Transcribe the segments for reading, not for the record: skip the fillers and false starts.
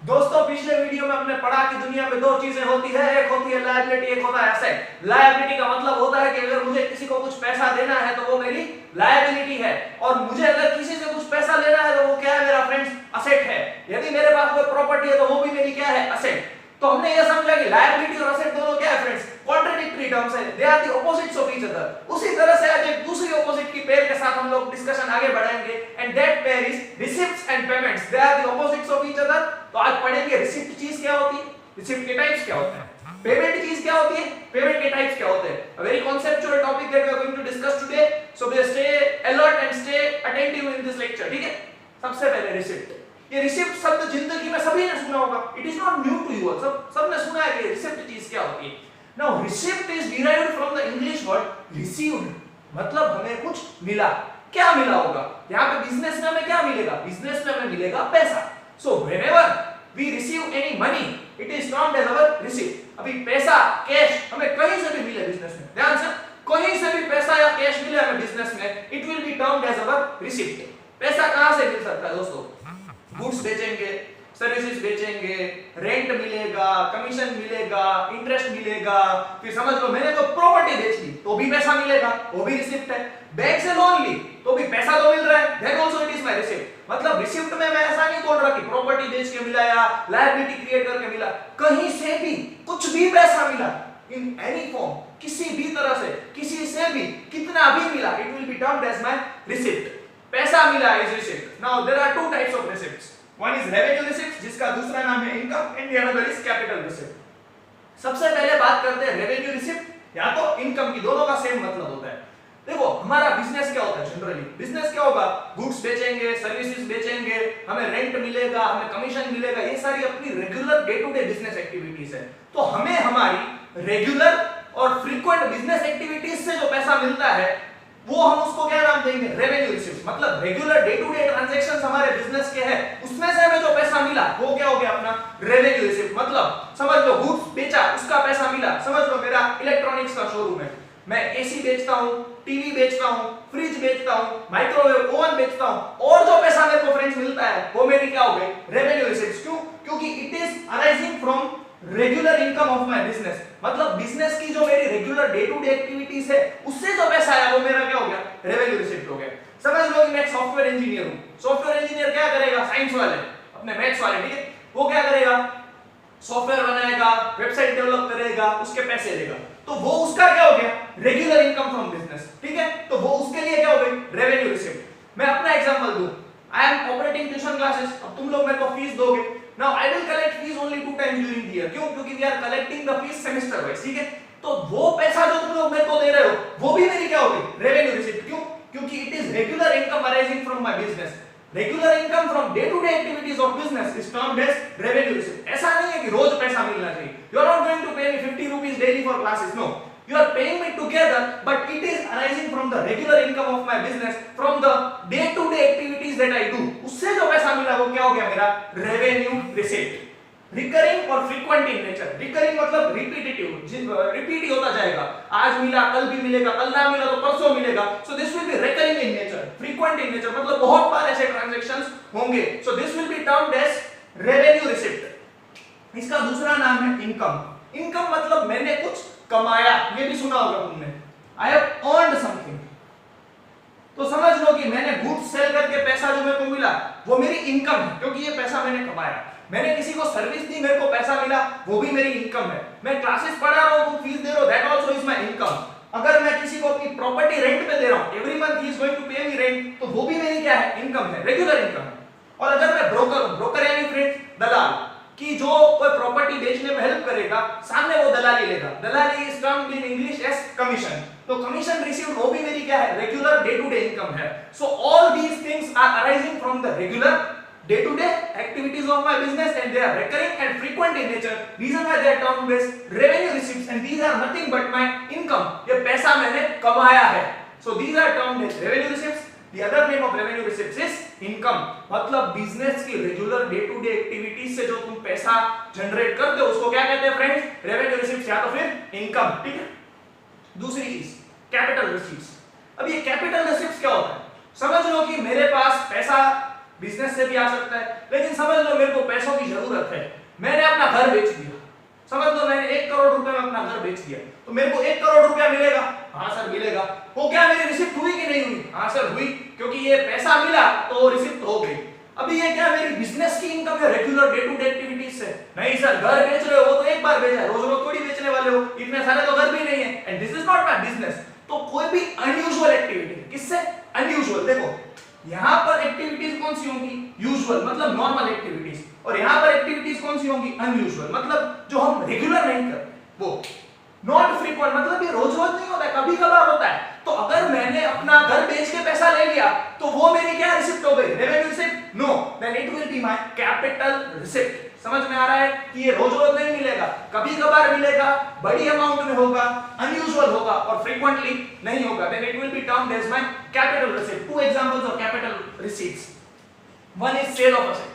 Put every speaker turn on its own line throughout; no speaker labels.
दोस्तों पिछले वीडियो में हमने पढ़ा कि दुनिया में दो चीजें होती है, एक होती है लायबिलिटी, एक होता है एसेट। लायबिलिटी का मतलब होता है कि अगर मुझे किसी को कुछ पैसा देना है तो वो मेरी लायबिलिटी है, और मुझे अगर किसी से कुछ पैसा लेना है तो वो क्या है मेरा फ्रेंड्स, असेट है। यदि मेरे पास कोई प्रॉपर्टी है तो वो भी मेरी क्या है, असेट। तो हमने ये समझा कि लायबिलिटी और असेट दोनों क्या है फ्रेंड्स, कॉन्ट्राडिक्टरी टर्म्स है, they are the opposites of each other. उसी तरह से आज एक दूसरी ऑपोजिट की पेयर के साथ हम लोग डिस्कशन आगे बढ़ाएंगे, and that pair is receipts and payments, they are the opposites of each other. तो आज पढ़ेंगे रिसिप्ट चीज क्या होती है, रिसिप्ट के टाइप्स क्या होते हैं, पेमेंट चीज क्या होती है, पेमेंट के टाइप्स क्या होते हैं। A very conceptual topic that we are going to discuss today, so please stay alert and stay attentive in this lecture, ठीक है। सबसे पहले रिसिप्ट। ये रिसिप्ट शब्द जिंदगी में सभी ने सुना होगा, it is not new to you, सबने सुना है कि रिसिप्ट चीज क्या होती है। Now receipt is derived from the English word received, मतलब हमें कुछ मिला। क्या मिला होगा, यहाँ पे बिजनेस में हमें क्या मिलेगा, बिजनेस में हमें मिलेगा पैसा। So whenever we receive any money it is termed as our receipt. अभी पैसा, कैश हमें कहीं से भी मिले बिजनेस में, ध्यान से, कहीं से भी पैसा या कैश मिले हमें बिजनेस में, it will be termed as our receipt. पैसा कहां से मिल सकता है दोस्तों, गुड्स बेचेंगे, सर्विसेज बेचेंगे, रेंट मिलेगा, कमीशन मिलेगा, इंटरेस्ट मिलेगा, फिर समझ लो मैंने तो प्रॉपर्टी बेच ली तो भी पैसा मिलेगा, वो भी रिसिप्ट है। बैंक से लोन ली तो भी पैसा तो मिल रहा है, that also it is my receipt. मतलब रिसिप्ट में मैं ऐसा नहीं बोल रहा कि प्रॉपर्टी बेच के मिला या लायबिलिटी क्रिएट करके मिला, कहीं से भी कुछ भी पैसा मिला इन एनी फॉर्म, किसी भी तरह से, किसी से भी कितना भी मिला, it will be termed as my receipt. पैसा मिला is receipt. Now there are two types of receipts, one is revenue receipt जिसका दूसरा नाम है income, and the other is capital receipt. सबसे पहले बात करते हैं रेवेन्यू रिसिप्ट या तो इनकम की, दोनों का सेम मतलब होता है। देखो हमारा बिजनेस क्या होता है, जनरली बिजनेस क्या होगा, गुड्स बेचेंगे, सर्विसेज बेचेंगे, हमें रेंट मिलेगा, हमें कमीशन मिलेगा, ये सारी अपनी regular day to day business activities है। तो हमें हमारी रेगुलर और फ्रीक्वेंट बिजनेस एक्टिविटीज से जो पैसा मिलता है वो हम उसको क्या नाम देंगे, रेवेन्यू रिसिप्ट। मतलब regular day to day transactions हमारे बिजनेस के हैं, उसमें से हमें जो पैसा मिला वो क्या हो गया अपना रेवेन्यू रिसिप्ट। मतलब समझ लो गुड्स बेचा, उसका पैसा मिला। समझ लो मेरा इलेक्ट्रॉनिक्स का शोरूम है, मैं एसी बेचता हूं, टीवी बेचता हूं, फ्रिज बेचता हूं, माइक्रोवेव ओवन बेचता हूं, और जो पैसा मेरे को फ्रेंड्स मिलता है वो मेरी क्या हो गई, रेवेन्यू रिसिप्ट्स। क्यों, क्योंकि it is arising from regular income of my business. मतलब बिजनेस की जो मेरी regular day to day activities है उससे जो पैसा आया वो मेरा क्या हो गया, रेवेन्यू रिसिप्ट हो गया। समझ लो कि मैं एक सॉफ्टवेयर इंजीनियर हूं, सॉफ्टवेयर इंजीनियर क्या करेगा, साइंस वाले, अपने मैथ्स वाले, ठीक है, वो क्या करेगा, सॉफ्टवेयर बनाएगा, वेबसाइट डेवलप करेगा, उसके पैसे देगा, तो वो उसका क्या हो गया, रेगुलर इनकम फ्रॉम बिजनेस, ठीक है। तो वो उसके लिए क्या हो गई, रेवेन्यू रिसिप्ट। मैं अपना एग्जांपल दूं, I am operating tuition classes, अब तुम लोग मेरे को फीस दोगे, now I will collect fees only 2 times during the year. क्यों, क्योंकि we are collecting the fees semester wise, ठीक है। तो वो पैसा जो तुम लोग मेरे को दे रहे हो वो भी मेरी क्या हो गई, रेवेन्यू रिसिप्ट। क्यों, क्योंकि it is regular income arising from my business. Regular income from day to day activities of business is termed as revenue receipt. ऐसा नहीं है कि रोज पैसा मिलना चाहिए, you are not going to pay me 50 rupees daily for classes, no, you are paying me together, but it is arising from the regular income of my business, from the day to day activities that I do। उससे जो पैसा मिला वो क्या हो गया मेरा revenue receipt. Recurring और फ्रीक्वेंट इन नेचर, रिकरिंग मतलब रिपीटेटिव, रिपीट ही होता जाएगा, आज मिला कल भी मिलेगा, कल ना मिला तो परसों मिलेगा, so this will be recurring in nature. Frequent in nature मतलब बहुत बार ऐसे ट्रांजैक्शंस होंगे, so this will be termed as revenue receipt. इसका दूसरा नाम है इनकम। इनकम मतलब मैंने कुछ कमाया, ये भी सुना होगा तुमने, आई हैव अर्नड समथिंग। तो समझ लो कि मैंने गुड्स सेल करके पैसा जो मेरे को मिला वो मेरी इनकम है, क्योंकि ये पैसा मैंने कमाया। मैंने किसी को सर्विस दी, मेरे को पैसा मिला, वो भी मेरी इनकम है। मैं क्लासेस पढ़ा रहा हूं, तुम फीस दे रहे हो, that also is my income. अगर मैं किसी को अपनी प्रॉपर्टी रेंट पे दे रहा हूं, every month he is going to pay me rent, तो वो भी मेरी क्या है, इनकम है, रेगुलर इनकम है। और अगर मैं ब्रोकर हूं, ब्रोकर यानी फ्रेंड्स दलाल, कि जो कोई प्रॉपर्टी बेचने में हेल्प करेगा, सामने वो दलाली लेगा, दलाली is termed in English as commission. तो कमीशन रिसीव्ड वो भी मेरी क्या है, regular day to day income है। So all these things are arising from the regular day to day activities of my business, and they are recurring and frequent in nature, reason why they are termed as revenue receipts, and these are nothing but my income, ये पैसा मैंने कमाया है। So these are termed as revenue receipts। The other name of revenue receipts is income। मतलब business की regular day to day activities से जो तुम पैसा जनरेट करते हो उसको क्या कहते हैं फ्रेंड्स, रेवेन्यू रिसीप्ट्स या तो फिर इनकम, ठीक है। दूसरी चीज कैपिटल रिसीप्ट्स। अब ये कैपिटल रिसीप्ट्स क्या होता है, समझ लो कि मेरे पास पैसा बिजनेस से भी आ सकता है, लेकिन समझ लो मेरे को पैसों की जरूरत है, घर बेच दिया, समझ लो मैंने 1 करोड़ रुपए में अपना घर बेच दिया, तो मेरे को 1 करोड़ रुपया मिलेगा? हाँ सर मिलेगा। वो क्या मेरी रिसिप्ट हुई कि नहीं हुई? हाँ सर हुई, क्योंकि ये पैसा मिला तो वो रिसिप्ट हो गई। अभी ये क्या मेरी बिजनेस की इनकम है, regular day to day activities से? नहीं सर, घर बेच रहे हो वो तो एक बार बेचा है, रोज रोज थोड़ी बेचने वाले हो, इतने सारे तो घर भी नहीं है, and this is not my business. तो कोई भी अनयूजुअल एक्टिविटी, किससे अनयूजुअल, देखो यहां पर एक्टिविटीज कौन सी होंगी? यूजुअल मतलब नॉर्मल एक्टिविटीज, और यहां पर एक्टिविटीज कौन सी होंगी? अनयूजुअल मतलब जो हम रेगुलर नहीं करते वो। नॉट फ्रीक्वेंट मतलब ये रोज रोज नहीं होता है, कभी कभार होता है। तो अगर मैंने अपना घर बेच के पैसा ले लिया तो वो मेरी क्या रिसिप्ट हो गई? Revenue receipt? No, then it will be my capital receipt. समझ में आ रहा है कि ये रोज रोज नहीं मिलेगा, कभी कभार मिलेगा, बड़ी अमाउंट में होगा, अनयूजुअल होगा और फ्रीक्वेंटली नहीं होगा, then it will be termed as my capital receipt. Two examples of capital receipts, one is sale of asset.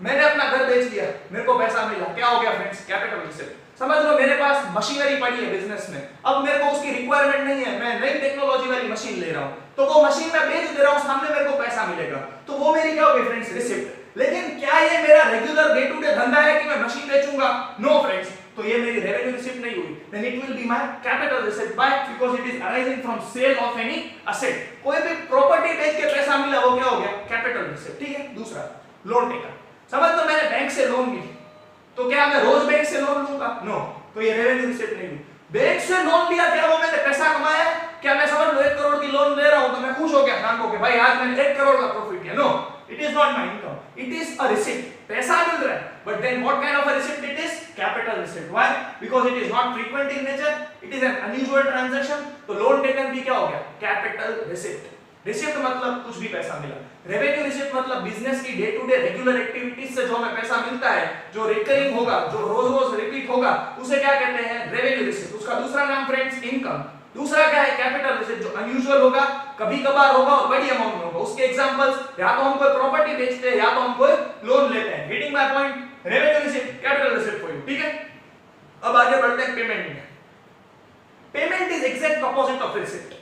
मैंने अपना घर बेच दिया, मेरे को पैसा मिला, क्या हो गया फ्रेंड्स? Capital receipt. समझ लो मेरे पास मशीनरी पड़ी है बिजनेस में, अब मेरे को उसकी रिक्वायरमेंट नहीं है, मैं नई टेक्नोलॉजी वाली मशीन ले रहा हूं, तो वो मशीन मैं बेच दे रहा हूं, सामने मेरे को पैसा मिलेगा, तो वो मेरी क्या होगी फ्रेंड्स? रिसिप्ट। लेकिन क्या ये मेरा रेगुलर डे टू डे धंधा है कि मैं मशीन बेचूंगा? नो फ्रेंड्स, तो ये मेरी रेवेन्यू रिसिप्ट नहीं हुई, then it will be my capital receipt. Why? Because it is arising from sale of any asset. कोई भी प्रॉपर्टी बेच के पैसा मिला, वो क्या हो गया? Capital receipt. ठीक है, दूसरा लोन टेकर। समझ लो मैंने बैंक से लोन ली, तो क्या मैं रोज बैंक से लोन लूंगा? नो, तो ये रेवेन्यू रिसिप्ट नहीं हुई। बैंक से लोन लिया, क्या वो मैंने पैसा कमाया? क्या मैं समझ लो 1 करोड़ की लोन ले रहा हूं तो मैं खुश हो गया शाम को कि भाई आज मैंने 1 करोड़ का प्रॉफिट किया? No, it is not my income, it is a receipt. पैसा मिल रहा है, but then what kind of a receipt it is? Capital receipt. Why? Because it is not frequent in nature, it is an unusual transaction. तो loan taken भी क्या हो गया? Capital receipt. Receipt मतलब कुछ भी पैसा मिला। रेवेन्यू रिसिप्ट मतलब बिजनेस की day to day regular activities से जो हमें पैसा मिलता है, जो रिकरिंग होगा, जो रोज रोज रिपीट होगा, उसे क्या कहते हैं? Revenue receipt. उसका दूसरा नाम फ्रेंड्स इनकम। दूसरा क्या है? कैपिटल रिसिप्ट, जो अनयूजुअल होगा, कभी कभार होगा और बड़ी अमाउंट में होगा। उसके एग्जांपल्स, या तो हम कोई प्रॉपर्टी बेचते हैं या तो हम कोई लोन लेते हैं। Getting my point? Revenue receipt, capital receipt for you. ठीक है, अब आगे बढ़ते हैं पेमेंट में। Payment is exact opposite of receipt.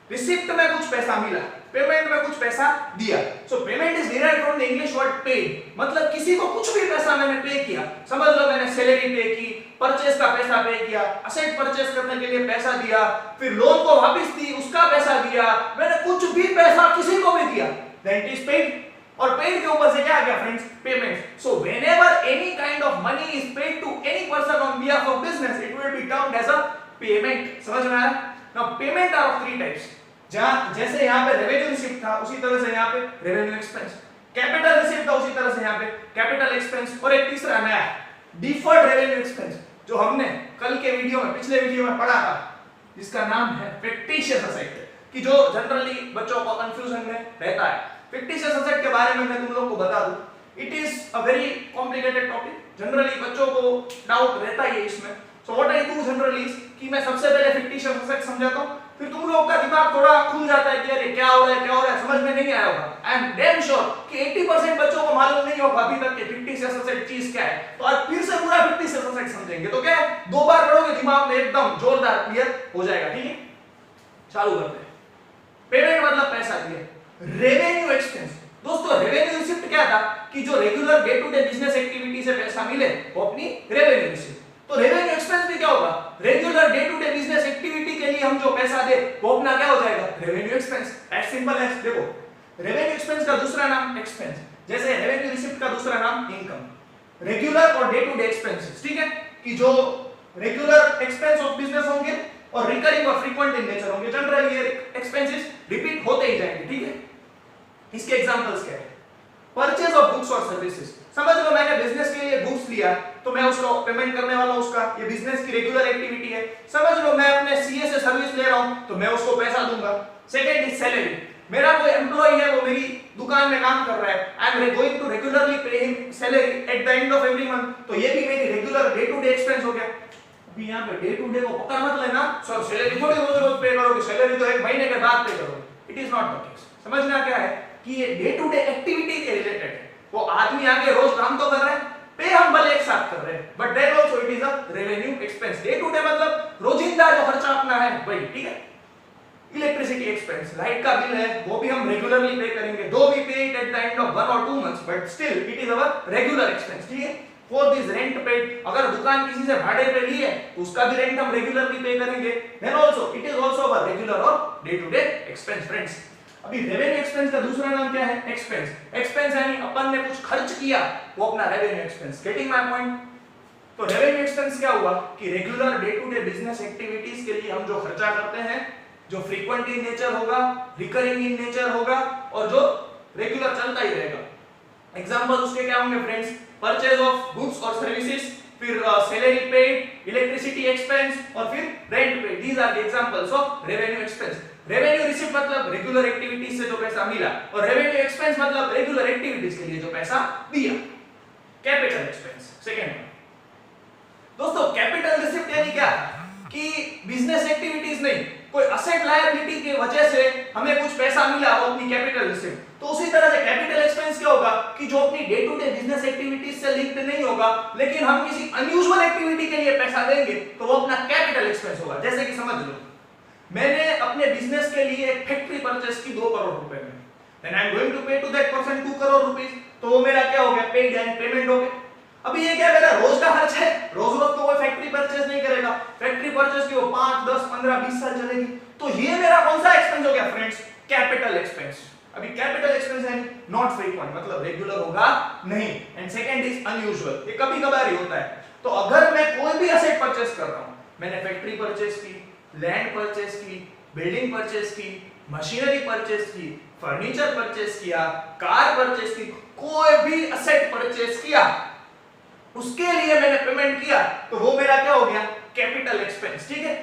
Receipt में कुछ पैसा मिला, पेमेंट में कुछ पैसा दिया। सो payment is derived from the English word पे, मतलब किसी को कुछ भी पैसा मैंने पे किया। समझ लो मैंने सैलरी पे की, परचेस का पैसा पे किया, असेट परचेस करने के लिए पैसा दिया, फिर लोन को वापस दी, उसका पैसा दिया, मैंने कुछ भी पैसा किसी को भी दिया, दैट इज पेड। और पेड के ऊपर से क्या आ गया friends? Payment. So whenever any kind of money is paid to any person on behalf of business, it will be termed as a payment. समझ में आया? Now payment are of 3 types. जहां जैसे यहां पे रेवेन्यू रिसिप्ट था, उसी तरह से यहां पे रेवेन्यू एक्सपेंस। कैपिटल रिसिप्ट था, उसी तरह से यहां पे कैपिटल एक्सपेंस। और एक तीसरा नया डिफर्ड रेवेन्यू एक्सपेंस, जो हमने कल के वीडियो में, पिछले वीडियो में पढ़ा था, जिसका नाम है फिक्टिशियस असेट, कि जो जनरली बच्चों को कंफ्यूजन में रहता है। फिक्टिशियस असेट के बारे में मैं तुम लोगों को बता दूं, it is a very complicated topic, generally बच्चों को डाउट रहता ही है इसमें। So what I do generally is कि मैं सबसे पहले फिक्टिशियस असेट समझाता हूं, फिर तुम लोगों का दिमाग थोड़ा खुल जाता है कि अरे क्या हो रहा है, क्या हो रहा है, समझ में नहीं आया होगा। आई एम डैम श्योर कि 80% बच्चों को मालूम नहीं होगा अभी तक कि फिक्टिशियस असेट चीज क्या है। तो आज फिर से पूरा फिक्टिशियस असेट समझेंगे, तो क्या है, 2 बार पढ़ोगे दिमाग में एकदम जोरदार क्लियर हो जाएगा। ठीक है, चालू करते हैं। पेमेंट मतलब पैसा दिया। रेवेन्यू एक्सपेंस, दोस्तों रेवेन्यू रिसिप्ट क्या था कि जो regular day to day business activity से पैसा मिले वो अपनी रेवेन्यू रिसिप्ट। तो रेवेन्यू एक्सपेंस भी क्या होगा? Regular day to day business activity के लिए हम जो पैसा दे वो अपना क्या हो जाएगा? Revenue expense. As simple as, देखो रेवेन्यू एक्सपेंस का दूसरा नाम एक्सपेंस, जैसे रेवेन्यू रिसिप्ट का दूसरा नाम इनकम। रेगुलर और डे टू डे एक्सपेंसेस, ठीक है, कि जो रेगुलर एक्सपेंस ऑफ बिजनेस होंगे और रिकरिंग और फ्रीक्वेंट इन नेचर होंगे। जनरली ये एक्सपेंसेस रिपीट होते ही जाएंगे। ठीक है, इसके एग्जांपल्स क्या है? परचेज ऑफ गुड्स और सर्विसेज। समझ लो मैंने बिजनेस के लिए गुड्स लिया तो मैं उसको पेमेंट करने वाला हूं, उसका ये बिजनेस की रेगुलर एक्टिविटी है। समझ लो मैं अपने सीए से सर्विस ले रहा हूं तो मैं उसको पैसा दूंगा। सेकंड इज सैलरी, मेरा कोई एम्प्लॉय है, वो मेरी दुकान में काम कर रहा है, I am going to regularly pay him salary at the end of every month, तो ये भी मेरी regular day to day expense हो गया। अभी यहां पे डे टू डे को पकड़ मत लेना, सर सैलरी थोड़ी रोज रोज पे करोगे, सैलरी तो 1 महीने के बाद पे करोगे। It is not the case. समझना क्या है कि ये डे टू डे एक्टिविटी के रिलेटेड है। वो आदमी आगे रोज काम तो कर रहा है, पे हम भले एक साथ कर रहे हैं, but then also it is a revenue expense. Day to day मतलब रोजिंदा जो खर्चा अपना है वही। ठीक है, इलेक्ट्रिसिटी एक्सपेंस, लाइट का बिल है, वो भी हम रेगुलरली पे करेंगे, दो वी पे it at the end of 1 और 2 months, but still it is our regular expense. ठीक है, फोर्थ इज रेंट पेड, अगर दुकान किसी से भाड़े पे ली है तो उसका भी रेंट हम रेगुलरली पे करेंगे। Then also it is also our regular और day to day expense friends. अभी रेवेन्यू एक्सपेंस का दूसरा नाम क्या है? एक्सपेंस। एक्सपेंस यानी अपन ने कुछ खर्च किया वो अपना revenue expense. Getting my point? तो रेवेन्यू एक्सपेंस क्या हुआ कि regular day to day business activities के लिए हम जो खर्चा करते हैं, जो फ्रीक्वेंट इन नेचर होगा, रिकरिंग इन नेचर होगा और जो रेगुलर चलता ही रहेगा। एग्जांपल उसके क्या होंगे फ्रेंड्स? परचेज ऑफ गुड्स और सर्विसेज, फिर सैलरी पेड, इलेक्ट्रिसिटी एक्सपेंस और फिर rent paid. These are the examples of revenue expense. Revenue receive मतलब रेगुलर एक्टिविटीज से जो पैसा मिला और रेवेन्यू एक्सपेंस मतलब रेगुलर एक्टिविटीज के लिए जो पैसा दिया। Capital expense second. दोस्तों कैपिटल रिसीव्ड यानी क्या कि बिजनेस एक्टिविटीज नहीं, कोई असेट लायबिलिटी की वजह से हमें कुछ पैसा मिला वो अपनी कैपिटल रिसीव्ड। तो उसी तरह से कैपिटल एक्सपेंस क्या होगा कि जो अपनी day to day business activities से लिंक्ड नहीं होगा लेकिन हम किसी अनयूजुअल एक्टिविटी के लिए पैसा देंगे तो वो अपना कैपिटल एक्सपेंस होगा। जैसे कि समझ लो मैंने अपने बिजनेस के लिए एक फैक्ट्री परचेस की 2 करोड़ रुपए में, then I am going to pay to that person 2 crore rupees, तो वो मेरा क्या हो गया? पेड यानी पेमेंट हो गया। अभी ये क्या मेरा रोज का खर्च है, रोज रोज तो कोई फैक्ट्री परचेस नहीं करेगा, फैक्ट्री परचेस की वो 5 10 15 20 साल चलेगी, तो ये मेरा कौन सा एक्सपेंस हो गया फ्रेंड्स? Capital expense. अभी कैपिटल एक्सपेंस है नॉट फ्रीक्वेंट मतलब रेगुलर होगा नहीं, एंड सेकंड इज अनयूजुअल, ये कभी कभार ही होता है। तो अगर मैं कोई भी एसेट परचेस कर रहा हूं, मैंने फैक्ट्री परचेस की, लैंड परचेस की, बिल्डिंग परचेस की, मशीनरी परचेस की, फर्नीचर परचेस किया, कार परचेस की, कोई भी एसेट परचेस किया उसके लिए मैंने पेमेंट किया तो वो मेरा क्या हो गया? Capital expense. ठीक है,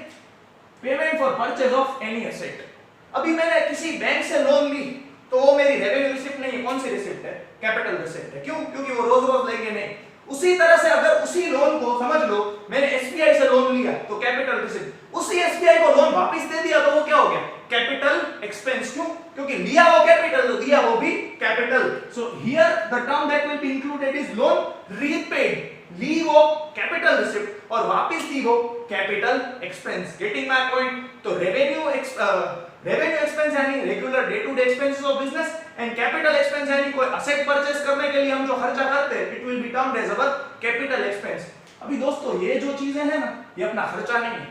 payment for purchase of any asset. अभी मैंने किसी बैंक से लोन ली तो वो मेरी रेवेन्यू रिसिप्ट नहीं है, कौन सी रिसिप्ट है? कैपिटल रिसिप्ट है। क्यों? क्योंकि वो रोज रोज लेंगे नहीं। उसी तरह से अगर उसी लोन को समझ लो मैंने एसबीआई से लोन लिया तो कैपिटल रिसिप्ट, उसी एसबीआई को लोन वापस दे दिया तो वो क्या हो गया? Capital expense. क्यों? क्योंकि लिया वो कैपिटल तो दिया वो भी capital. So here the term that will be included is loan repaid, ली वो कैपिटल रिसिप्ट और वापस दी वो capital expense. Getting my point? तो रेवेन्यू एक्सपेंस यानी regular day to day expenses of business and capital expense यानी कोई असेट परचेस करने के लिए हम जो खर्चा करते हैं it will be termed as our capital expense. अभी दोस्तों ये जो चीजें हैं ना ये अपना खर्चा नहीं है।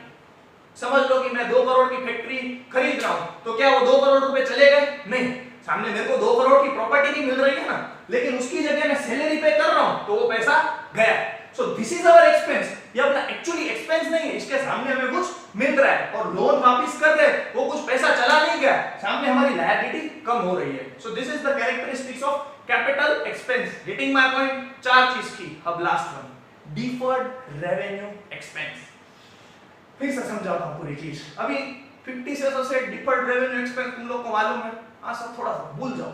समझ लो कि मैं 2 करोड़ की फैक्ट्री खरीद रहा हूं तो क्या वो 2 करोड़ रुपए चले गए? नहीं, सामने मेरे को 2 करोड़ की प्रॉपर्टी भी मिल रही है ना, लेकिन उसकी जगह मैं सैलरी पे कर रहा हूं तो वो पैसा गया। So this is our expense. ये अपना एक्चुअली एक्सपेंस नहीं है, इसके सामने हमें कुछ मिल रहा है और लोन वापस कर रहे हैं, वो कुछ पैसा चला नहीं गया, सामने हमारी लायबिलिटी कम हो रही है। So this is the characteristics of capital expense. Getting my point? 4 चीज की। अब last one, deferred revenue expense. फिर से समझाता हूं पूरी चीज। अभी 50 से डिफर्ड रेवेन्यू एक्सपेंस तुम लोग को मालूम है, हाँ सब थोड़ा सा भूल जाओ,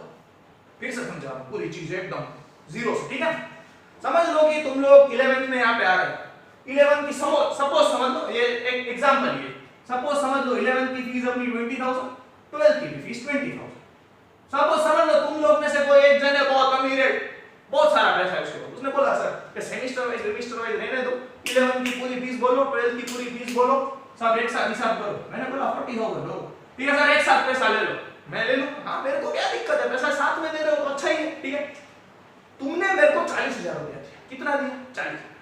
फिर से समझा रहा हूं पूरी चीज एकदम जीरो से। ठीक है, समझ लो कि तुम लोग 11th में यहाँ पे आ रहे हो। 11 की सपोज समझ लो, ये एक एग्जांपल है, सपोज समझ लो 11th की फीस अपनी 20,000, 12th की फीस 20,000। सपोज समझ लो तुम लोग में से कोई एक जन है बहुत अमीर है, बहुत सारा पैसा है उसके पास, उसने बोला सर कि सेमेस्टर वाइज रहने दो, 11th की पूरी फीस बोलो, 12th की पूरी फीस बोलो, सब एक साथ हिसाब करो। मैंने बोला 40,000 लो, ठीक है सर एक साथ पैसा ले लो। मैं ले लूं, हाँ मेरे को क्या दिक्कत है, पैसा साथ में दे रहे हो तो अच्छा ही है। ठीक है, तुमने मेरे को 40,000 रुपया दिया, कितना दिया? 40।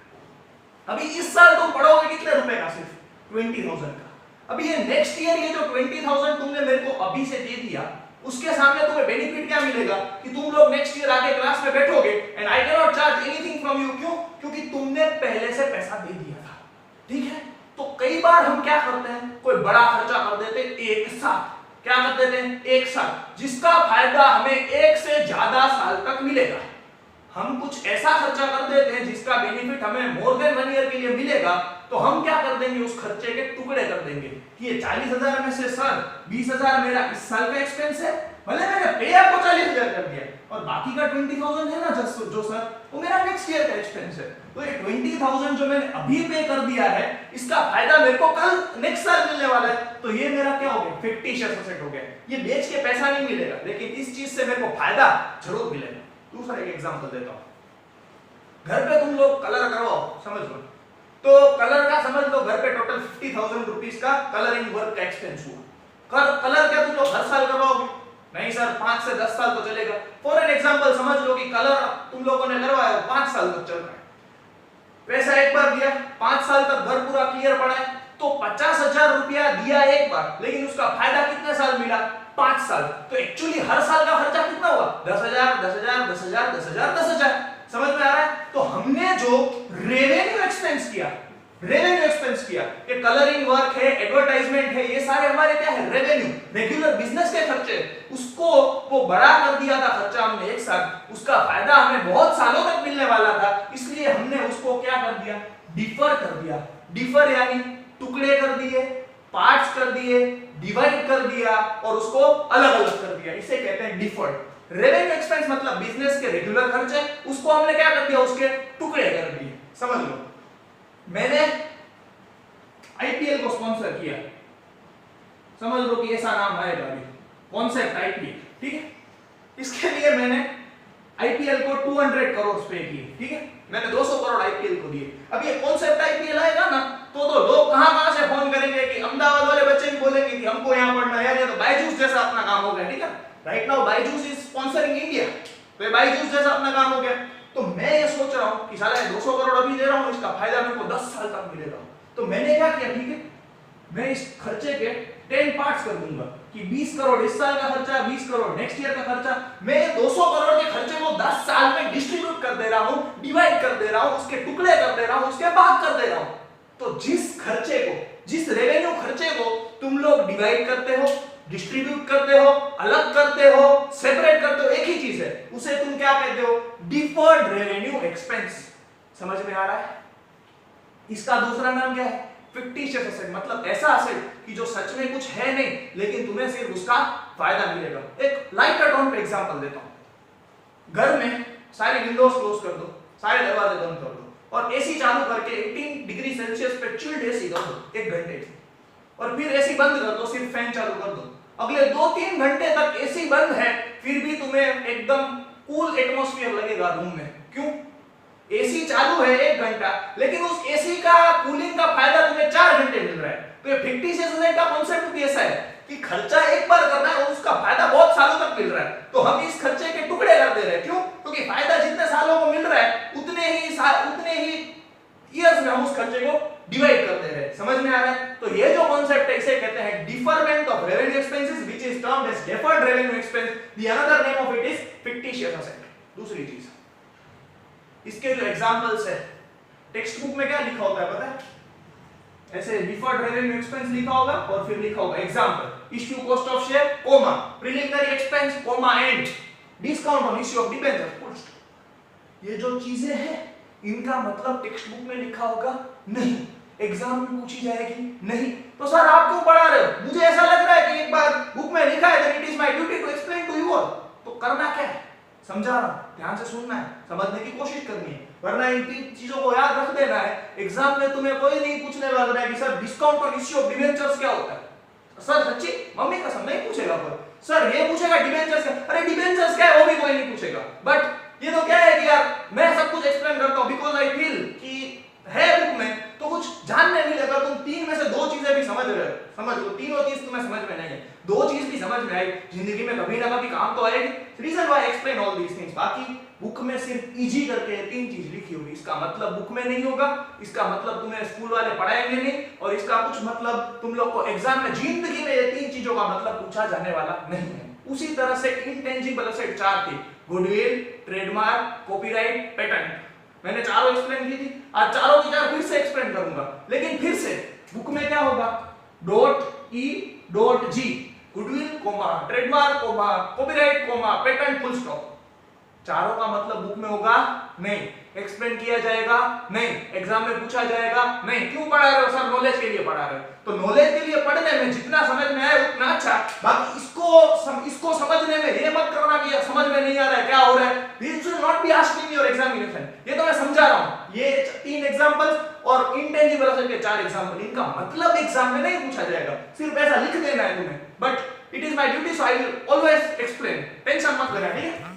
अभी इस साल तुम पढ़ोगे कितने रुपए का? सिर्फ 20,000 का। अभी ये नेक्स्ट ईयर ये जो 20,000 तुमने मेरे को अभी से दे दिया, उसके सामने तुम्हें बेनिफिट क्या मिलेगा कि तुम लोग नेक्स्ट ईयर आके क्लास में बैठोगे and I can not charge anything from you. क्यों? क्योंकि तुमने पहले से पैसा दे दिया था। ठीक है, तो कई बार हम क्या करते हैं, कोई बड़ा खर्चा कर देते एक साथ। क्या कर देते हैं? एक साथ, जिसका फायदा हमें 1 से ज्यादा साल तक मिलेगा। हम कुछ ऐसा खर्चा कर देते हैं जिसका बेनिफिट हमें मोर देन 1 ईयर के लिए मिलेगा, तो हम क्या कर देंगे, उस खर्चे के टुकड़े कर देंगे कि ये 40,000 में से सर 20,000 मेरा इस साल का एक्सपेंस है, भले मैंने पे आपको 40,000 कर दिया और बाकी का 20,000 है ना जो सर वो मेरा नेक्स्ट ईयर का एक्सपेंस है। तो ये 20,000 जो मैंने अभी पे कर दिया है, इसका फायदा मेरे को कल नेक्स्ट साल मिलने वाला है, तो ये मेरा क्या हो गया? फिक्टिशियस एसेट हो गया। ये बेच के पैसा नहीं मिलेगा, लेकिन इस चीज से मेरे को फायदा जरूर मिलेगा। दूसरा एक एग्जांपल देता हूं। घर पे तुम लोग कलर करवाओ, समझ लो, तो कलर का समझ लो घर पे टोटल 50,000 रुपीस का कलरिंग वर्क का एक्सपेंस हुआ। कलर क्या तुम लोग हर साल करवाओगे? नहीं सर, 5 से 10 साल तो चलेगा। फॉर एन एग्जांपल समझ लो कि कलर तुम लोगों ने करवाया 5 साल तक चल रहा है, पैसा एक बार दिया, 5 साल तक घर पूरा क्लियर पड़ा है, तो 50,000 रुपया दिया एक बार, लेकिन उसका फायदा कितने साल मिला? 5 साल। तो एक्चुअली हर साल का खर्चा कितना हुआ? 10,000 10,000 10,000 10,000 10,000। समझ में आ रहा है? तो हमने जो रेवेन्यू एक्सपेंस किया, ये कलरिंग वर्क है, एडवर्टाइजमेंट है, ये सारे हमारे क्या है? रेवेन्यू, रेगुलर बिजनेस के खर्चे। उसको वो बड़ा कर दिया था खर्चा हमने एक साथ, उसका फायदा हमें बहुत सालों तक मिलने वाला था, इसलिए हमने उसको क्या कर दिया? डिफर कर दिया। डिफर यानी टुकड़े कर दिए, पार्ट्स कर दिए, डिवाइड कर दिया और उसको अलग अलग कर दिया, इसे कहते हैं डिफर्ड। रेवेन्यू एक्सपेंस मतलब बिजनेस के रेगुलर खर्चे, उसको हमने क्या कर दिया? उसके टुकड़े कर दिए। समझ लो, मैंने आईपीएल को स्पॉन्सर किया, समझ लो कि ऐसा नाम आएगा अभी, कॉन्सेप्ट आईपीएल, ठीक है? इसके लिए मैंने आईपीएल को 200 करोड़ पे किए, ठीक है? मैंने 200 करोड़ आईपीएल को दिए। अब ये कॉन्सेप्ट आईपीएल आएगा ना, तो लोग कहां से फोन करेंगे कि अहमदाबाद वाले बच्चे भी बोलेंगे कि हमको यहां पढ़ना है यार, ये तो बायजूस जैसा अपना काम हो गया, ठीक है? Right now Byju's is sponsoring India, तो ये बायजूस जैसा अपना काम हो गया। तो मैं ये सोच रहा हूं कि साला 200 करोड़ अभी दे रहा हूं, इसका फायदा मेरे को 10 साल तक मिलेगा। तो मैंने क्या किया, ठीक है, मैं इस खर्चे के 10 पार्ट्स कर दूंगा कि 20 करोड़ इस साल का खर्चा, 20 करोड़ नेक्स्ट ईयर का खर्चा। मैं 200 करोड़ के खर्चे को 10 साल में डिस्ट्रीब्यूट कर दे रहा हूं, डिवाइड कर दे रहा हूं, उसके टुकड़े कर दे रहा हूं, उसके भाग कर दे रहा हूं। तो जिस खर्चे को, जिस रेवेन्यू खर्चे को तुम लोग डिवाइड करते हो, डिस्ट्रीब्यूट करते हो, अलग करते हो, सेपरेट करते हो, एक ही चीज है, उसे तुम क्या कहते हो? Deferred revenue expense. समझ में आ रहा है? इसका दूसरा नाम क्या है? फिक्टिशियस एसेट, मतलब ऐसा एसेट कि जो सच में कुछ है नहीं, लेकिन तुम्हें सिर्फ उसका फायदा मिलेगा। एक लाइट टोन पे एग्जांपल देता हूं। घर में सारी विंडोज क्लोज कर दो, सारे दरवाजे बंद कर दो और एसी चालू करके 18 डिग्री सेल्सियस पे चिल्ड एसी कर दो 1 घंटे, और फिर एसी बंद कर दो, सिर्फ फैन चालू कर दो। अगले 2-3 घंटे तक एसी बंद है, फिर भी तुम्हें एकदम कूल एटमॉस्फेयर लगेगा रूम में। क्यों? एसी चालू है 1 घंटा, लेकिन उस एसी का कूलिंग का फायदा तुम्हें 4 घंटे मिल रहा है। तो ये फिक्टिशियस एसेट का कांसेप्ट भी ऐसा है कि खर्चा एक बार करना है और उसका फायदा बहुत सालों तक मिल रहा है। तो हम इस खर्चे के टुकड़े कर दे रहे हैं। क्यों? क्योंकि फायदा जितने सालों को मिल रहा है, उतने ही ईयर्स में हम उस खर्चे को डिवाइड कर दे रहे हैं। समझ में आ रहा है? तो ये जो कांसेप्ट है, इसे कहते हैं deferment of revenue expenses, which is termed as deferred revenue expense. The another name of it is fictitious asset. दूसरी चीज, इसके जो एग्जांपल्स है, टेक्स्ट बुक में क्या लिखा होता है पता है? ऐसे डिफर्ड रेवेन्यू एक्सपेंस लिखा होगा और फिर लिखा होगा example, issue cost of share, comma, preliminary expense, comma, and discount on issue of debenture, full stop. ये जो चीजें हैं, इनका मतलब टेक्स्ट बुक में लिखा होगा नहीं, एग्जाम में पूछी जाएगी नहीं। तो सर आप क्यों पढ़ा रहे हो? मुझे ऐसा लग रहा है कि एक बार बुक में लिखा है, then it is my duty to explain to you all. तो करना क्या है? समझा रहा हूं, ध्यान से सुनना है, समझने की कोशिश करनी है, वरना इन 3 चीजों को याद रख देना है। एग्जाम में तुम्हें कोई नहीं पूछने वाला है कि sir discount on issue of debentures क्या होता है। सर सच्ची मम्मी कसम नहीं पूछेगा कोई। सर ये पूछेगा डिबेंचर्स क्या? अरे डिबेंचर्स क्या है वो भी कोई नहीं पूछेगा। बट ये तो क्या है कि यार मैं सब कुछ एक्सप्लेन करता हूं बिकॉज़ आई फील कि है बुक में तो कुछ जानने मिलेगा। तुम 3 में से 2 चीजें भी समझ रहे हो, समझ लो, तीनों चीज तुम्हें समझ में नहीं है, 2 चीज भी समझ में आई, जिंदगी में कभी ना कभी काम तो आएगी। Reason why explain all these things. बाकी बुक में सिर्फ इजी करके 3 चीज लिखी होगी, इसका मतलब बुक में नहीं होगा, इसका मतलब तुम्हें स्कूल वाले पढ़ाएंगे नहीं, और इसका कुछ मतलब तुम लोग को एग्जाम में जिंदगी में ये 3 चीजों का मतलब पूछा जाने वाला नहीं है। उसी तरह से इंटेंजिबल एसेट 4 थी, गुडविल, ट्रेडमार्क, कॉपीराइट, पेटेंट। मैंने चारों एक्सप्लेन की थी, आज चारों की 4 फिर से एक्सप्लेन करूंगा। लेकिन फिर से बुक में क्या होगा? .e.g, goodwill, comma, trademark, comma, copyright, comma, patent, full stop. चारों का मतलब बुक में होगा नहीं, एक्सप्लेन किया जाएगा नहीं, एग्जाम में पूछा जाएगा नहीं। क्यों पढ़ा रहे हो? सर नॉलेज के लिए पढ़ा रहे हो। तो नॉलेज के लिए पढ़ने में जितना समझ में आए उतना अच्छा। बाकी इसको समझने में ये मत करना कि समझ में नहीं आ रहा है क्या हो रहा है। This should not be asked in your examination. ये तो मैं समझा रहा हूं। ये 3 एग्जांपल्स और इंटेंजिबल एसेट के 4 एग्जांपल, इनका मतलब एग्जाम में नहीं पूछा जाएगा, सिर्फ ऐसा लिख देना है तुम्हें। But it is my duty so I will always explain, tension मत लेना, ठीक है?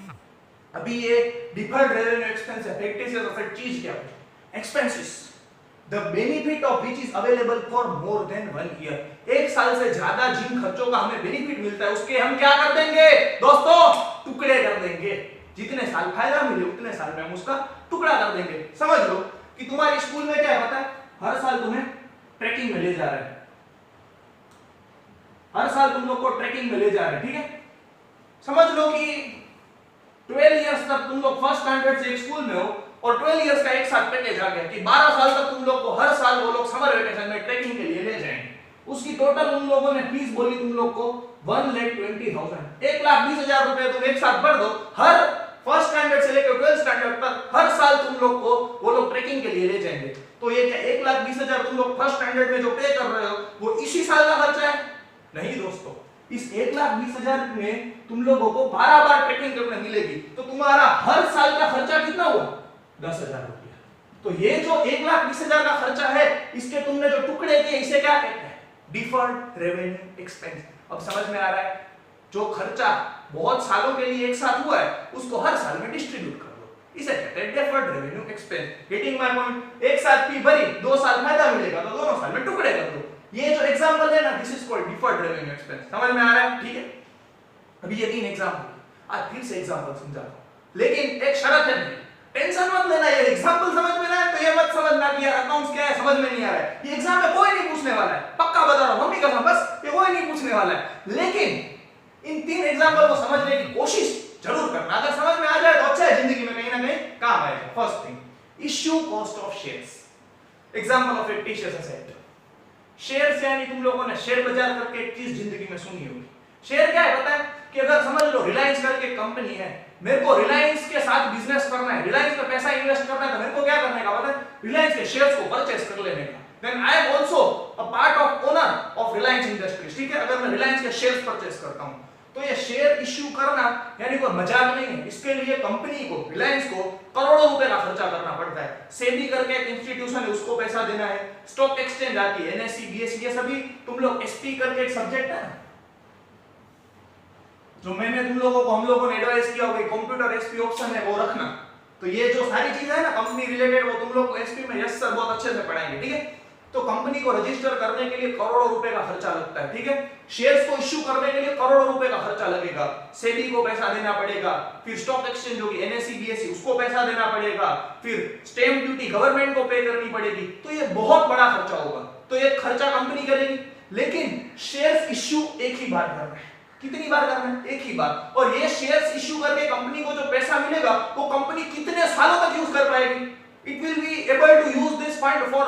अभी ये डिफर्ड रेवेन्यू एक्सपेंस है, फिक्टिशियस एसेट चीज क्या है? Expenses the benefit of which is available for more than 1 year. 1 साल से ज्यादा जिन खर्चों का हमें बेनिफिट मिलता है उसके हम क्या कर देंगे दोस्तों? टुकड़े कर देंगे। जितने साल फायदा मिले उतने साल में हम उसका टुकड़ा कर देंगे। समझ लो कि तुम्हारे स्कूल में क्या है पता है, हर साल तुम्हें ट्रैकिंग में ले जा रहे हैं, हर साल तुम लोग को ट्रैकिंग में ले जा रहे हैं, ठीक है। समझ लो कि 12 इयर्स तक तुम लोग फर्स्ट स्टैंडर्ड से एक स्कूल में हो और 12 इयर्स का एक साथ पैकेज आ गया कि 12 साल तक तुम लोग को हर साल वो लोग समर वेकेशन में ट्रैकिंग के लिए ले जाएंगे। उसकी टोटल उन लोगों ने फीस बोली तुम लोग को 1,20,000, 1,20,000 रुपए तुम एक साथ भर दो। हर फर्स्ट स्टैंडर्ड से लेकर 12th स्टैंडर्ड तक हर साल तुम लोग को वो लोग ट्रैकिंग के लिए ले जाएंगे। तो ये क्या 1,20,000 तुम लोग फर्स्ट स्टैंडर्ड में जो पे कर रहे हो वो इसी साल का खर्चा है? नहीं दोस्तों, इस 1,20,000 में तुम लोगों को 12 बार ट्रैकिंग करने मिलेगी, तो तुम्हारा हर साल का खर्चा कितना हुआ? 10,000 रुपया। तो ये जो 1,20,000 का खर्चा है, इसके तुमने जो टुकड़े किए इसे क्या कहते हैं? Deferred revenue expense. अब समझ में आ रहा है? जो खर्चा बहुत सालों के लिए एक साथ हुआ है उसको हर साल में डिस्ट्रीब्यूट कर दो, इसे कहते हैं deferred revenue expense. Getting my point? एक साथ फी भरी, 2 साल फायदा मिलेगा तो दोनों साल में टुकड़े कर दो। ये जो एग्जांपल है ना, this is called deferred revenue expense. समझ में आ रहा है? ठीक है। अभी ये 3 एग्जांपल, आज फिर से एग्जांपल समझाता हूं, लेकिन एक शर्त है, टेंशन मत लेना। ये एग्जांपल समझ में ना है तो ये मत समझना कि यार अकाउंट्स क्या है, समझ में नहीं आ रहा है। ये एग्जाम में कोई नहीं पूछने वाला है, पक्का बता रहा हूं, मम्मी कसम, बस ये कोई नहीं पूछने वाला है। लेकिन इन 3 एग्जांपल को समझने की कोशिश जरूर करना। अगर समझ में आ जाए तो अच्छा है, जिंदगी में कहीं ना कहीं काम आएगा। First thing, issue cost of shares. Example of fictitious asset. Shares यानी तुम लोगों ने शेयर बाजार करके एक चीज जिंदगी में सुनी होगी। शेयर क्या है पता है? कि अगर समझ लो रिलायंस करके कंपनी है, मेरे को रिलायंस के साथ बिजनेस करना है, रिलायंस में पैसा इन्वेस्ट करना है, तो मेरे को क्या करने का पता है? रिलायंस के शेयर्स को परचेस कर लेने का। Then I am also a part of owner of Reliance Industries. ठीक है, अगर मैं रिलायंस के शेयर्स परचेस करता हूं तो ये शेयर इश्यू करना यानी कोई मजाक नहीं है। इसके लिए कंपनी को, रिलायंस को करोड़ों रुपए का खर्चा करना पड़ता है। सेबी करके एक इंस्टीट्यूशन है, उसको पैसा देना है। स्टॉक एक्सचेंज आती है, एनएससी, बीएसई, ये सभी तुम लोग एसपी करके एक सब्जेक्ट है ना, जो मैंने तुम लोगों को, हम लोगों ने एडवाइस किया होगा, कंप्यूटर एसपी ऑप्शन है वो रखना। तो ये जो सारी चीजें है ना कंपनी रिलेटेड, वो तुम लोग को एसपी में यस सर बहुत अच्छे से पढ़ाएंगे। ठीक है, तो कंपनी को रजिस्टर करने के लिए करोड़ों रुपए का खर्चा लगता है। ठीक है, शेयर्स को इश्यू करने के लिए करोड़ों रुपए का खर्चा लगेगा। सेबी को पैसा देना पड़ेगा, फिर स्टॉक एक्सचेंज होगी, एनएससी, बीएसई, उसको पैसा देना पड़ेगा, फिर स्टैंप ड्यूटी गवर्नमेंट को पे करनी पड़ेगी। तो ये बहुत बड़ा खर्चा होगा, तो ये खर्चा कंपनी करेगी। लेकिन शेयर्स इश्यू एक ही बार करना है। कितनी बार करना है? एक ही बार। और ये शेयर्स इश्यू करके कंपनी को जो पैसा मिलेगा वो कंपनी कितने सालों तक यूज कर पाएगी? It will be able to use this fund for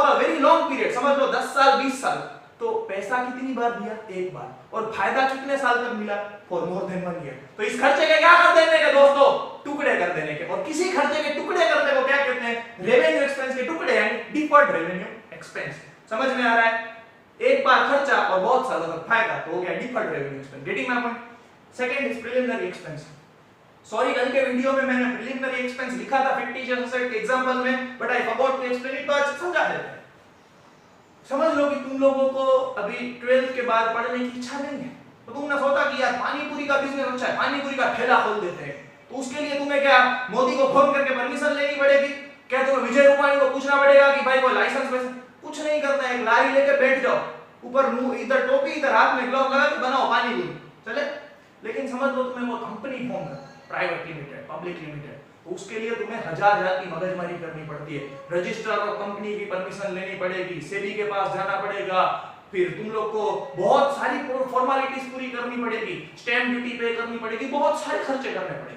a very long period। समझ लो 10 साल, 20 साल। तो पैसा कितनी बार दिया? एक बार। और फायदा कितने साल तक मिला? For more than 1 year। तो इस खर्चे के क्या कर देने के दोस्तों? टुकड़े कर देने के। और किसी खर्चे के टुकड़े करने को क्या कहते हैं? रेवेन्यू एक्सपेंस के टुकड़े यानी डिफर्ड रेवेन्यू एक्सपेंस। समझ में आ रहा है? एक बार खर्चा और बहुत सालों तक फायदा, तो हो गया deferred revenue expense. Getting my point? Second is preliminary expense. Sorry, कल के वीडियो में मैंने प्रिलिमिनरी एक्सपेंस लिखा था फिक्टिशियस एसेट के एग्जांपल में, but I forgot to explain it, तो आज समझा देते हैं। समझ लो कि तुम लोगों को अभी 12th के बाद पढ़ने की इच्छा नहीं है, तो तुमने सोचा कि यार पानी पूरी का बिजनेस अच्छा है, पानी पूरी का ठेला खोल देते हैं। तो उसके लिए तुम्हें क्या मोदी को फोन करके परमिशन लेनी पड़ेगी? क्या तुम्हें विजय रूपाणी को पूछना पड़ेगा कि भाई कोई लाइसेंस वैसे? कुछ नहीं करना है, एक लारी लेके बैठ जाओ, ऊपर मुंह इधर टोपी इधर हाथ में ग्लव लगा के बनाओ पानी पूरी, चले। लेकिन समझ लो तुम्हें वो कंपनी फॉर्म करना, प्राइवेट लिमिटेड, पब्लिक लिमिटेड, तो उसके लिए तुम्हें हजार की मगजमारी करनी पड़ती है। रजिस्ट्रार और कंपनी की परमिशन लेनी पड़ेगी, सेबी के पास जाना पड़ेगा, फिर तुम लोग को बहुत सारी फॉर्मेलिटीज पूरी करनी पड़ेगी, स्टैंप ड्यूटी पे करनी पड़ेगी, बहुत सारे खर्चे करने पड़ेंगे।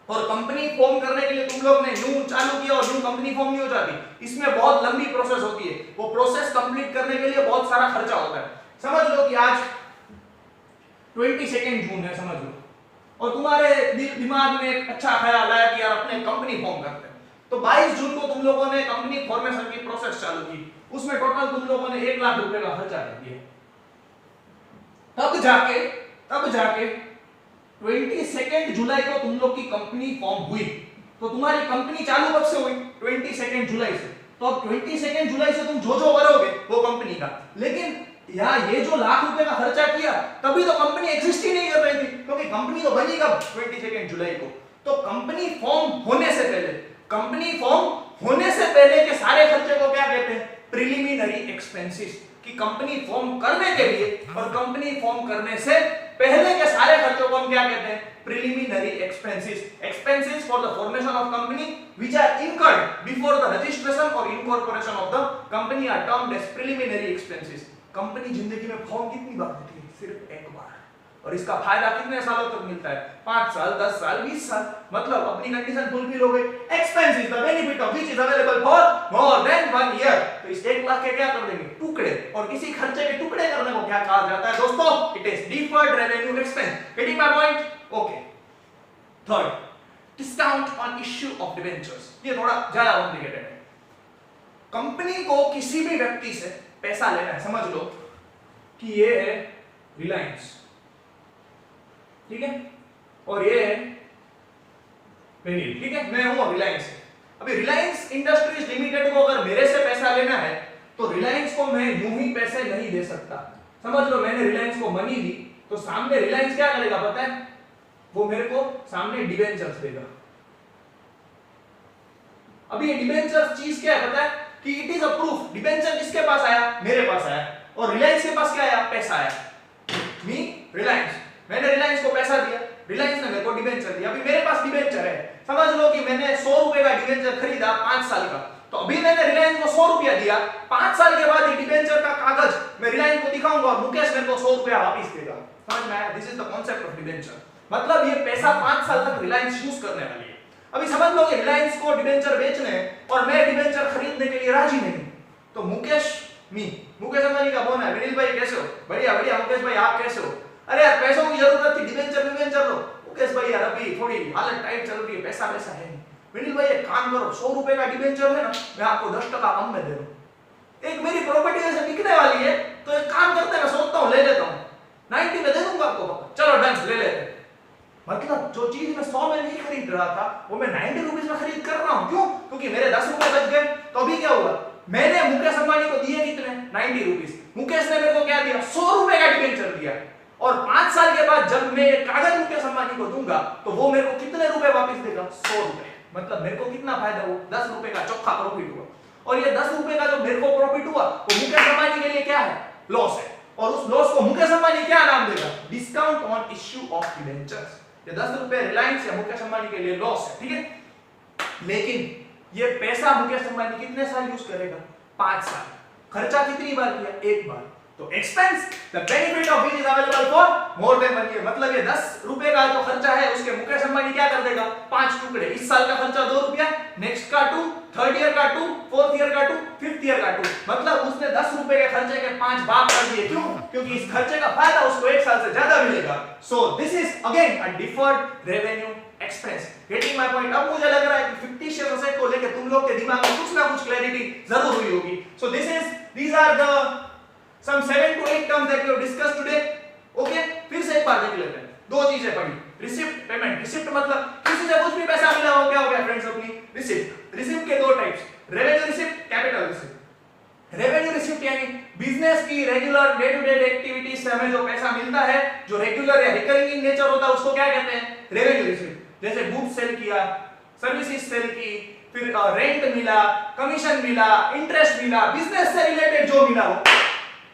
और कंपनी फॉर्म करने के लिए तुम लोग ने यूं चालू किया और यूं कंपनी फॉर्म नहीं हो जाती, इसमें बहुत लंबी प्रोसेस होती है। वो प्रोसेस कंप्लीट करने के लिए बहुत सारा खर्चा होता है। समझ लो कि आज 22 जून है, समझ लो, और तुम्हारे दिमाग में एक अच्छा ख्याल आया कि यार अपने कंपनी फॉर्म करते हैं। तो 22 जून को तुम लोगों ने कंपनी फॉर्मेशन की प्रोसेस चालू की, उसमें टोटल तुम लोगों ने 1 लाख रुपए का खर्चा कर दिया। तब जाके 22 जुलाई को तुम लोग की कंपनी फॉर्म हुई। तो तुम्हारी कंपनी चालू कब से हुई? 22 जुलाई से। तो अब 22 जुलाई से तुम जो करोगे वो कंपनी का। लेकिन यार ये जो लाख रुपए का खर्चा किया, तभी तो कंपनी एग्जिस्ट ही नहीं कर रही थी, क्योंकि कंपनी तो बनी कब? 22 जुलाई को। तो कंपनी फॉर्म होने से पहले के सारे खर्चे को क्या कहते हैं? Preliminary expenses. कि कंपनी फॉर्म करने के लिए और कंपनी फॉर्म करने से पहले के सारे खर्चों को हम क्या कहते हैं? Preliminary expenses. Expenses for the formation of company which are incurred before the registration और incorporation of the company are termed as preliminary expenses. Company जिंदगी में फॉर्म कितनी बार देती है? सिर्फ एक बार। और इसका फायदा कितने सालों तक मिलता है? 5 साल, 10 साल, 20 साल। मतलब अपनी कंडीशन फुलफिल हो गई। Expense is the benefit of which is available for more than 1 year. तो इस 1 लाख के क्या कर देंगे? टुकड़े। और किसी खर्चे के टुकड़े करने को क्या कहा जाता है दोस्तों? It is deferred revenue expense. Getting my point? Okay. Third, discount on issue of debentures. ये थोड़ा ज्यादा कॉम्प्लिकेटेड है। कंपनी को किसी भी व्यक्ति से पैसा लेना है, समझ लो कि ये है रिलायंस, ठीक है, और ये है वेनिल, ठीक है, मैं हूं रिलायंस से। अभी रिलायंस इंडस्ट्रीज लिमिटेड को अगर मेरे से पैसा लेना है तो रिलायंस को मैं यूं ही पैसे नहीं दे सकता। समझ लो मैंने रिलायंस को मनी दी तो सामने रिलायंस क्या करेगा पता है? वो मेरे को सामने डिबेंचर्स देगा। अभी ये डिबेंचर्स चीज क्या है पता है? कि it is a proof. Debenture किसके पास आया? मेरे पास आया। और रिलायंस के पास क्या आया? पैसा आया। मी रिलायंस, मैंने रिलायंस को पैसा दिया, रिलायंस ने मेरे को डिबेंचर दिया। अभी मेरे पास डिबेंचर है, समझ लो कि मैंने 100 रुपए का डिबेंचर खरीदा 5 साल का, तो अभी मैंने रिलायंस को 100 रुपया दिया। 5 साल के बाद ये डिबेंचर का कागज मैं रिलायंस को दिखाऊंगा और मुकेश मेरे को 100 रुपया वापस देगा। समझ में आया? This is the concept of debenture. मतलब ये पैसा 5 साल तक रिलायंस यूज करने वाली है। अभी समझ लो कि रिलायंस को डिबेंचर बेचने और मैं डिबेंचर खरीदने के लिए राजी नहीं, तो मुकेश अंबानी का फोन है, विनील भाई कैसे हो? बढ़िया बढ़िया। मुकेश भाई आप कैसे हो? अरे यार पैसों की जरूरत थी, डिबेंचर लो। मुकेश भाई यार अभी थोड़ी हालत टाइट चल रही है, पैसा है नहीं। विनील भाई एक काम करो, 100 रुपए का डिबेंचर है ना, मैं आपको 10% कम में दे दूं। एक मेरी प्रॉपर्टी ऐसे बिकने वाली है, तो एक काम करते हैं, मैं सोचता हूं ले लेता हूं, 90 में दे दूंगा आपको पक्का। चलो डन, ले लेते। मतलब जो चीज मैं 100 में नहीं खरीद रहा था वो मैं 90 रुपीस में खरीद कर रहा हूं। क्यों? क्योंकि मेरे 10 रुपए बच गए। तो अभी क्या हुआ? मैंने मुकेश अंबानी को दिए कितने? 90 रुपीस। मुकेश ने मेरे को क्या दिया? 100 रुपए का डिबेंचर दिया। और 5 साल के बाद जब मैं कागज मुकेश अंबानी को दूंगा तो वो मेरे को कितने रुपए वापस देगा? 100 रुपए। मतलब मेरे को कितना फायदा हुआ? 10 रुपए का चौखा प्रॉफिट हुआ। और ये 10 रुपए का जो मेरे को प्रॉफिट हुआ वो मुकेश अंबानी के लिए क्या है? लॉस है। और उस लॉस को मुकेश अंबानी क्या नाम देगा? Discount on issue of debentures. ये 10 रुपए रिलायंस या मुकेश अंबानी के लिए लॉस है, ठीक है। लेकिन ये पैसा मुकेश अंबानी कितने साल यूज करेगा? 5 साल। खर्चा कितनी बार किया? 1 बार। तो expense the benefit of which is available for more than 1 year. मतलब ये 10 रुपए का जो खर्चा है उसके मुकेश अंबानी क्या कर देगा? 5 टुकड़े। इस साल का खर्चा 2 रुपया, नेक्स्ट का 2, थर्ड ईयर का 2, फोर्थ ईयर का 2, फिफ्थ ईयर का 2। मतलब उसने 10 रुपए के खर्चे के 5 भाग कर दिए। क्यों? क्योंकि इस खर्चे का फायदा उसको 1 साल से ज्यादा मिलेगा। So this is again a deferred revenue expense. Getting my point? अब मुझे लग रहा है कि फिक्टिशियस असेट को लेकर तुम लोग के दिमाग में कुछ ना कुछ क्लैरिटी जरूर हुई होगी। सो these are the some 7 to 8 terms that we have discussed today. Okay, फिर से एक बार देख लेते हैं। 2 चीजें पढ़ी, रिसिप्ट, पेमेंट। रिसिप्ट मतलब किसी से कुछ भी पैसा मिला हो, क्या हो गया फ्रेंड्स? अपनी रिसिप्ट। रिसिप्ट के 2 types, revenue receipt, capital receipt. Revenue receipt यानी बिजनेस की regular day to day activities से हमें जो पैसा मिलता है, जो रेगुलर या रिकरिंग इन नेचर होता है, उसको क्या कहते हैं? Revenue receipt. जैसे गुड्स सेल किया, सर्विसेज सेल की, फिर रेंट मिला, कमीशन मिला, इंटरेस्ट मिला, बिजनेस से रिलेटेड जो मिला हो,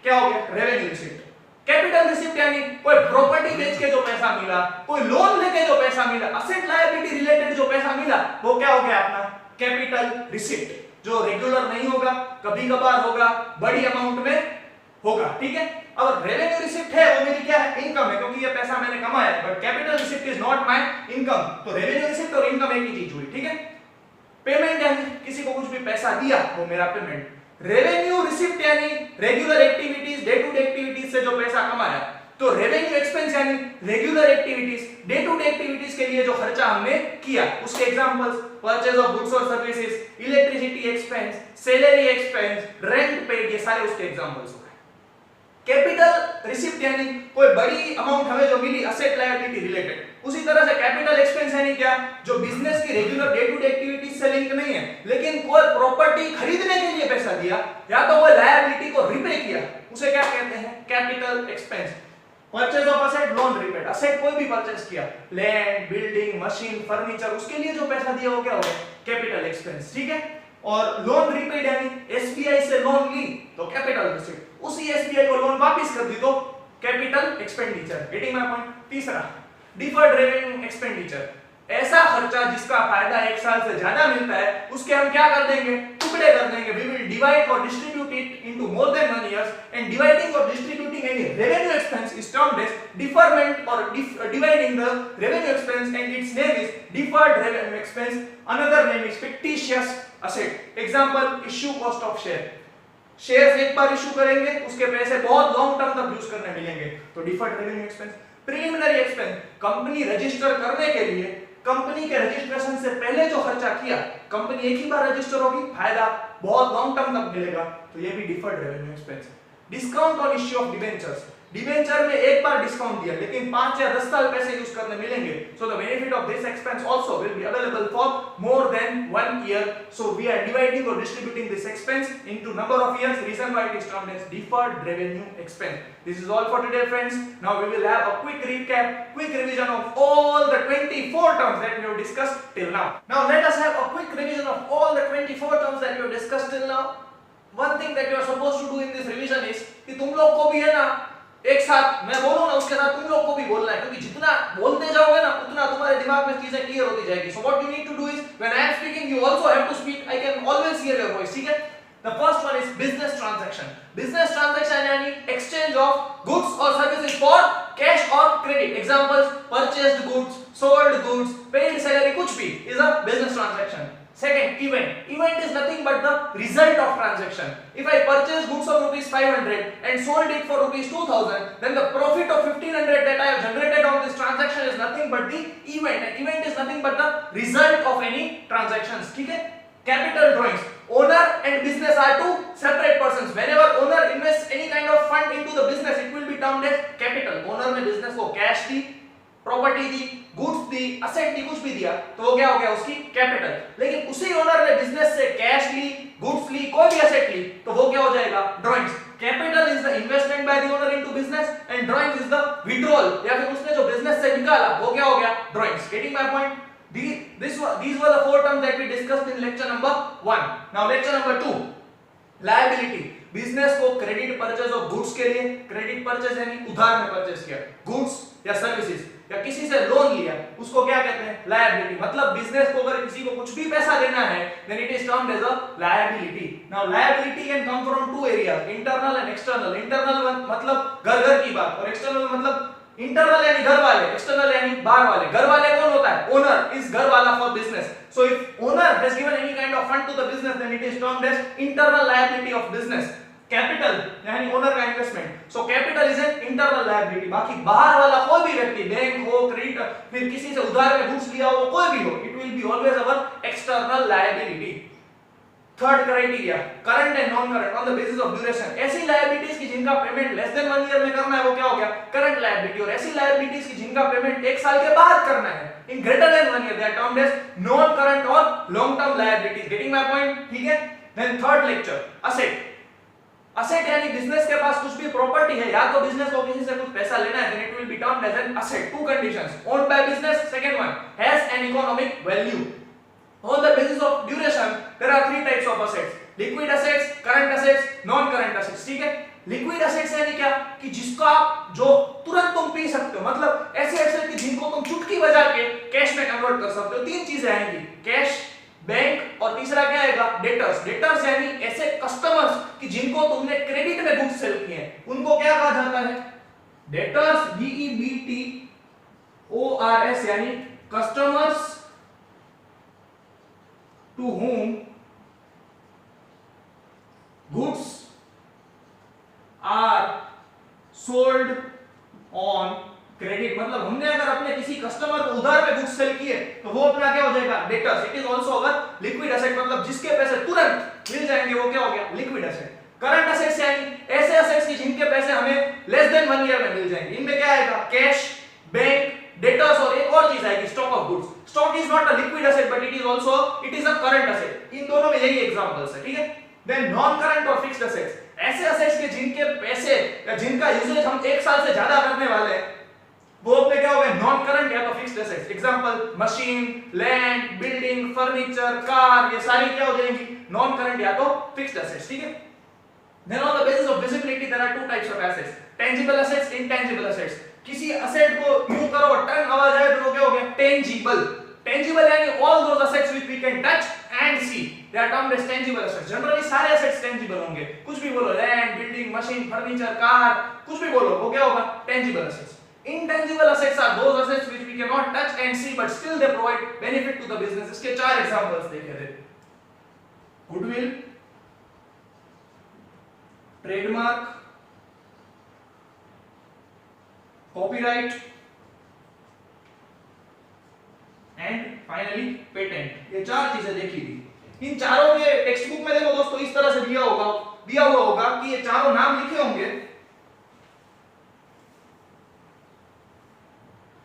क्या हो गया? Revenue receipt. कैपिटल रिसिप्ट यानी कोई प्रॉपर्टी बेच के जो पैसा मिला, कोई लोन लेके जो पैसा मिला, असेट लायबिलिटी रिलेटेड जो पैसा मिला, वो क्या हो गया? अपना कैपिटल रिसिप्ट। जो रेगुलर नहीं होगा, कभी कभार होगा, बड़ी अमाउंट में होगा, ठीक है। अब रेवेन्यू रिसिप्ट है वो मेरी क्या है? इनकम है, क्योंकि ये पैसा मैंने कमाया है। But capital receipt is not my income. तो रेवेन्यू रिसिप्ट और इनकम एक ही चीज हुई, ठीक है। पेमेंट यानी किसी को कुछ भी पैसा दिया, वो मेरा पेमेंट। रेवेन्यू रिसिप्ट यानी regular activities, day to day activities से जो पैसा कमाया। तो रेवेन्यू एक्सपेंस यानी regular activities, day to day activities के लिए जो खर्चा हमने किया, उसके एग्जांपल्स परचेज ऑफ गुड्स और services, electricity expense, salary expense, rent paid, ये सारे उसके एग्जांपल्स हो गए। कैपिटल रिसिप्ट यानी कोई बड़ी अमाउंट हमें जो मिली, असेट लायबिलिटी रिलेटेड। उसी तरह से कैपिटल एक्सपेंस यानी क्या? जो बिजनेस की regular day to day activities से लिंक नहीं है, लेकिन कोई प्रॉपर्टी खरीदने के लिए पैसा दिया या तो कोई लायबिलिटी को रिपे किया, उसे क्या कहते हैं? Capital expense. Purchase of asset, loan repaid. Asset कोई भी परचेज किया, लैंड, बिल्डिंग, मशीन, फर्नीचर, उसके लिए जो पैसा दिया वो क्या होगा? कैपिटल एक्सपेंस, ठीक है। और लोन रिपेड यानी एसबीआई से लोन ली तो कैपिटल रिसिप्ट, उसी एसबीआई को लोन वापस कर दी तो capital expenditure, getting my point. तीसरा डिफर्ड रेवेन्यू एक्सपेंडिचर, ऐसा खर्चा जिसका फायदा 1 साल से ज्यादा मिलता है उसके हम क्या कर देंगे, टुकड़े कर देंगे। We will divide or distribute it into more than 1 year, and dividing or distributing any revenue expense is termed as deferment or dividing the revenue expense, and its name is deferred revenue expense. Another name is fictitious asset. Example, issue cost of share. Shares एक बार issue करेंगे, उसके पैसे बहुत long term तक use करने मिलेंगे, तो deferred revenue expense. Preliminary expense, company register करने के लिए कंपनी के रजिस्ट्रेशन से पहले जो खर्चा किया, कंपनी एक ही बार रजिस्टर होगी, फायदा बहुत लॉन्ग टर्म तक मिलेगा, तो ये भी deferred revenue expense. Discount on issue of debentures, debenture में एक बार डिस्काउंट दिया लेकिन 5 या 10 साल पैसे यूज करने मिलेंगे, so the benefit of this expense also will be available for more than 1 year, so we are dividing or distributing this expense into number of years, reason why it is termed as deferred revenue expense. This is all for today friends. Now we will have a quick recap, quick revision of all the 24 terms that we have discussed till now. Now let us have a quick revision of all the 24 terms that we have discussed till now. One thing that you are supposed to do in this revision is कि तुम लोग को भी है ना, एक साथ मैं बोलूं ना उसके साथ तुम लोग को भी बोलना है, क्योंकि जितना बोलते जाओगे ना उतना तुम्हारे दिमाग में चीजें क्लियर होती जाएगी। So what you need to do is when I am speaking you also have to speak. I can always hear your voice, ठीक है? The first one is business transaction. Business transaction यानी exchange of goods or services for cash or credit. Examples, purchased goods, sold goods, paid salary, कुछ भी is a business transaction. Second, event. Event is nothing but the result of transaction. If I purchase goods of rupees 500 and sold it for rupees 2000, then the profit of 1500 that I have generated on this transaction is nothing but the event. And event is nothing but the result of any transactions. ठीक है? Capital drawings. Owner and business are two separate persons. Whenever owner invests any kind of fund into the business, it will be termed as capital. Owner ने business को cash दी, property दी, goods दी, asset दी, कुछ भी दिया, तो वो क्या हो गया, उसकी कैपिटल। लेकिन उसी ओनर ने बिजनेस से कैश ली, गुड्स ली, कोई भी असेट ली, तो वो क्या हो जाएगा, drawings. Capital is the investment by the owner into business and drawings is the withdrawal, या फिर उसने जो बिजनेस से निकाला वो क्या हो गया, drawings. Getting my point? These were the 4 terms that we discussed in lecture number 1. Now lecture number 2, liability. Business को क्रेडिट परचेज ऑफ गुड्स के लिए, क्रेडिट परचेज यानी उधार में परचेज किया, गुड्स या सर्विसेज या किसी से लोन लिया, उसको क्या कहते हैं, लायबिलिटी। मतलब बिजनेस को अगर किसी को कुछ भी पैसा देना है, then it is termed as a liability. Now liability can come from 2 areas, internal and external. Internal मतलब घर की बात, और एक्सटर्नल मतलब इंटरनल यानी घर वाले, एक्सटर्नल यानी बाहर वाले। घर वाले कौन होता है, ओनर इज घर वाला for business. So if owner has given any kind of fund to the business, then it is termed as internal liability of business. Capital यानी ओनर का investment, so capital is an internal liability. बाकी बाहर वाला कोई भी व्यक्ति, bank हो, credit, फिर किसी से उधार में गुड्स लिया हो, कोई भी हो, it will be always our external liability. Third criteria, current and non current on the basis of duration. ऐसी लायबिलिटीज की जिनका पेमेंट लेस देन 1 ईयर में करना है, वो क्या हो गया, करंट लायबिलिटी। और ऐसी लायबिलिटीज की जिनका पेमेंट 1 साल के बाद करना है, in greater than 1 year, they are termed as non current और long term liabilities. Getting my point? ठीक है। Then third lecture, asset. Asset यानी बिजनेस के पास कुछ भी प्रॉपर्टी है, या तो बिजनेस को किसी से कुछ पैसा लेना है, then it will be termed as an asset. Two conditions, owned by business, second one has an economic value. On the basis of duration, there are 3 types of assets: liquid assets, current assets, non-current assets. ठीक है? Liquid assets यानी क्या, कि जिसका जो तुरंत तुम P सकते हो, मतलब ऐसे एसेट कि जिनको तुम चुटकी बजा के कैश में कन्वर्ट कर सकते हो। 3 चीजें आएंगी, कैश, बैंक, और तीसरा क्या आएगा, डेटर्स। डेटर्स यानी ऐसे कस्टमर्स कि जिनको तुमने क्रेडिट में गुड्स सेल किए हैं, उनको क्या कहा जाता है, डेटर्स। DEBTORS यानी customers to whom goods are sold on credit। मतलब हमने अगर अपने किसी कस्टमर को उधार पे गुड्स सेल किए, तो वो अपना क्या हो जाएगा, debtors. It is also our liquid asset, मतलब जिसके पैसे तुरंत मिल जाएंगे, वो क्या हो गया, लिक्विड एसेट। करंट एसेट्स यानी ऐसे एसेट्स की जिनके पैसे हमें लेस देन 1 ईयर में मिल जाएंगे। इनमें क्या आएगा, कैश, बैंक, डेटर्स, और एक और चीज आएगी, stock of goods. Stock is not a liquid asset but it is also a current asset. इन दोनों में यही एग्जांपल्स है, ठीक है। देन नॉन करंट और फिक्स्ड एसेट्स, ऐसे एसेट्स के जिनके पैसे या जिनका यूसेज हम 1 साल से ज्यादा करने वाले हैं, वो अपने क्या हो गए, नॉन करंट या तो fixed assets. Example, machine, land, building, furniture, car, ये सारी क्या हो जाएंगी, नॉन करंट या तो फिक्स्ड एसेट्स। ठीक है। Then on the basis of visibility there are two types of assets, tangible assets, intangible assets. किसी asset को यूं करो टर्न आवाज आए तो वो क्या हो गया, tangible. Tangible यानी all those assets which we can touch and see, they are termed as tangible assets. Generally सारे assets tangible होंगे, कुछ भी बोलो, land, building, machine, furniture, car, कुछ भी बोलो, वो क्या होगा, tangible assets. Intangible assets are those assets which we cannot touch and see but still they provide benefit to the business. इसके चार examples देखे थे, goodwill, trademark, copyright and finally patent. ये चार चीजें देखी थी। इन चारों के टेक्स्ट बुक में देखो दोस्तों इस तरह से दिया हुआ होगा कि ये चारों नाम लिखे होंगे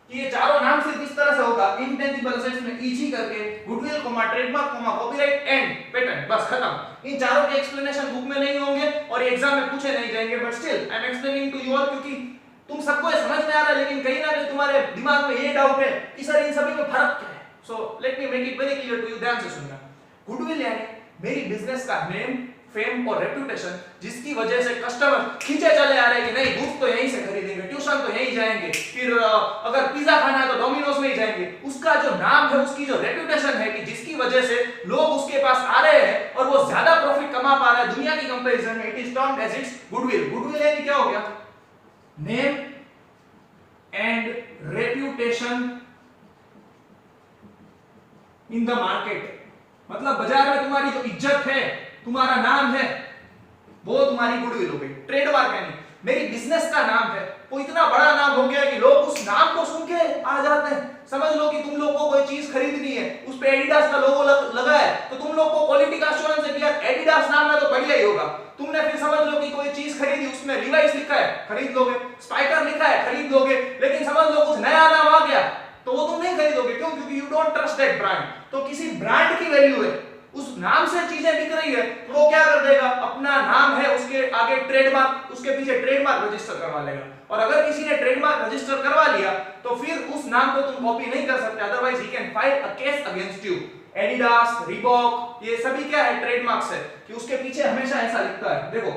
कि ये चारों नाम सिर्फ इस तरह से होगा, इंटेंजिबल एसेट्स में ईजी करके goodwill, trademark, copyright and patent, बस खत्म। इन चारों के एक्सप्लेनेशन बुक में नहीं होंगे और एग्जाम में पूछे नहीं जाएंगे, but still I am explaining to you all, क्योंकि तुम सबको ये समझ में आ रहा है लेकिन कहीं ना कहीं तुम्हारे दिमाग में ये डाउट है कि सर इन सभी में फर्क क्या है। So let me make it very clear to you, ध्यान से सुनना। गुडविल यानी मेरी बिजनेस का नेम, फेम और रेपुटेशन, जिसकी वजह से कस्टमर खींचे चले आ रहे हैं कि नहीं बुक तो यहीं से खरीदेंगे, ट्यूशन तो यहीं जाएंगे, फिर अगर पिज्जा खाना है तो डोमिनोज में ही जाएंगे। उसका जो नाम है, उसकी जो रेपुटेशन है कि जिसकी वजह से लोग उसके पास आ रहे हैं और वो ज्यादा प्रॉफिट कमा पा रहा है दुनिया की कंपैरिजन में, it is termed as its goodwill. Goodwill यानी क्या हो गया, name and reputation in the market, मतलब बाजार में तुम्हारी जो इज्जत है, तुम्हारा नाम है, वो तुम्हारी गुडविल हो गई। ट्रेडमार्क यानी मेरी बिजनेस का नाम है, वो इतना बड़ा नाम हो गया कि लोग उस नाम को सुन के आ जाते हैं। समझ लो कि तुम लोग को कोई चीज खरीदनी है, उस पे एडिडास का लोगो लगा है, तो तुम लोग को क्वालिटी का एश्योरेंस है कि यार एडिडास नाम है तो बढ़िया ही होगा। तुमने फिर समझ लो कि कोई चीज खरीदी, उसमें लिवाइस लिखा है, खरीद लोगे, स्पाइकर लिखा है, खरीद लोगे, लेकिन समझ लो कुछ नया नाम आ गया तो वो तुम नहीं खरीदोगे। क्यों? क्योंकि you don't trust that brand. तो किसी ब्रांड की वैल्यू है, उस नाम से चीजें बिक रही है, तो वो क्या कर देगा, अपना नाम है उसके आगे ट्रेडमार्क, उसके पीछे ट्रेडमार्क रजिस्टर करवा लेगा। और अगर किसी ने ट्रेडमार्क रजिस्टर करवा लिया तो फिर उस नाम को तुम कॉपी नहीं कर सकते, otherwise he can file a case against you. Adidas, Reebok, ये सभी क्या है, ट्रेडमार्क्स है कि उसके पीछे हमेशा ऐसा लिखता है। देखो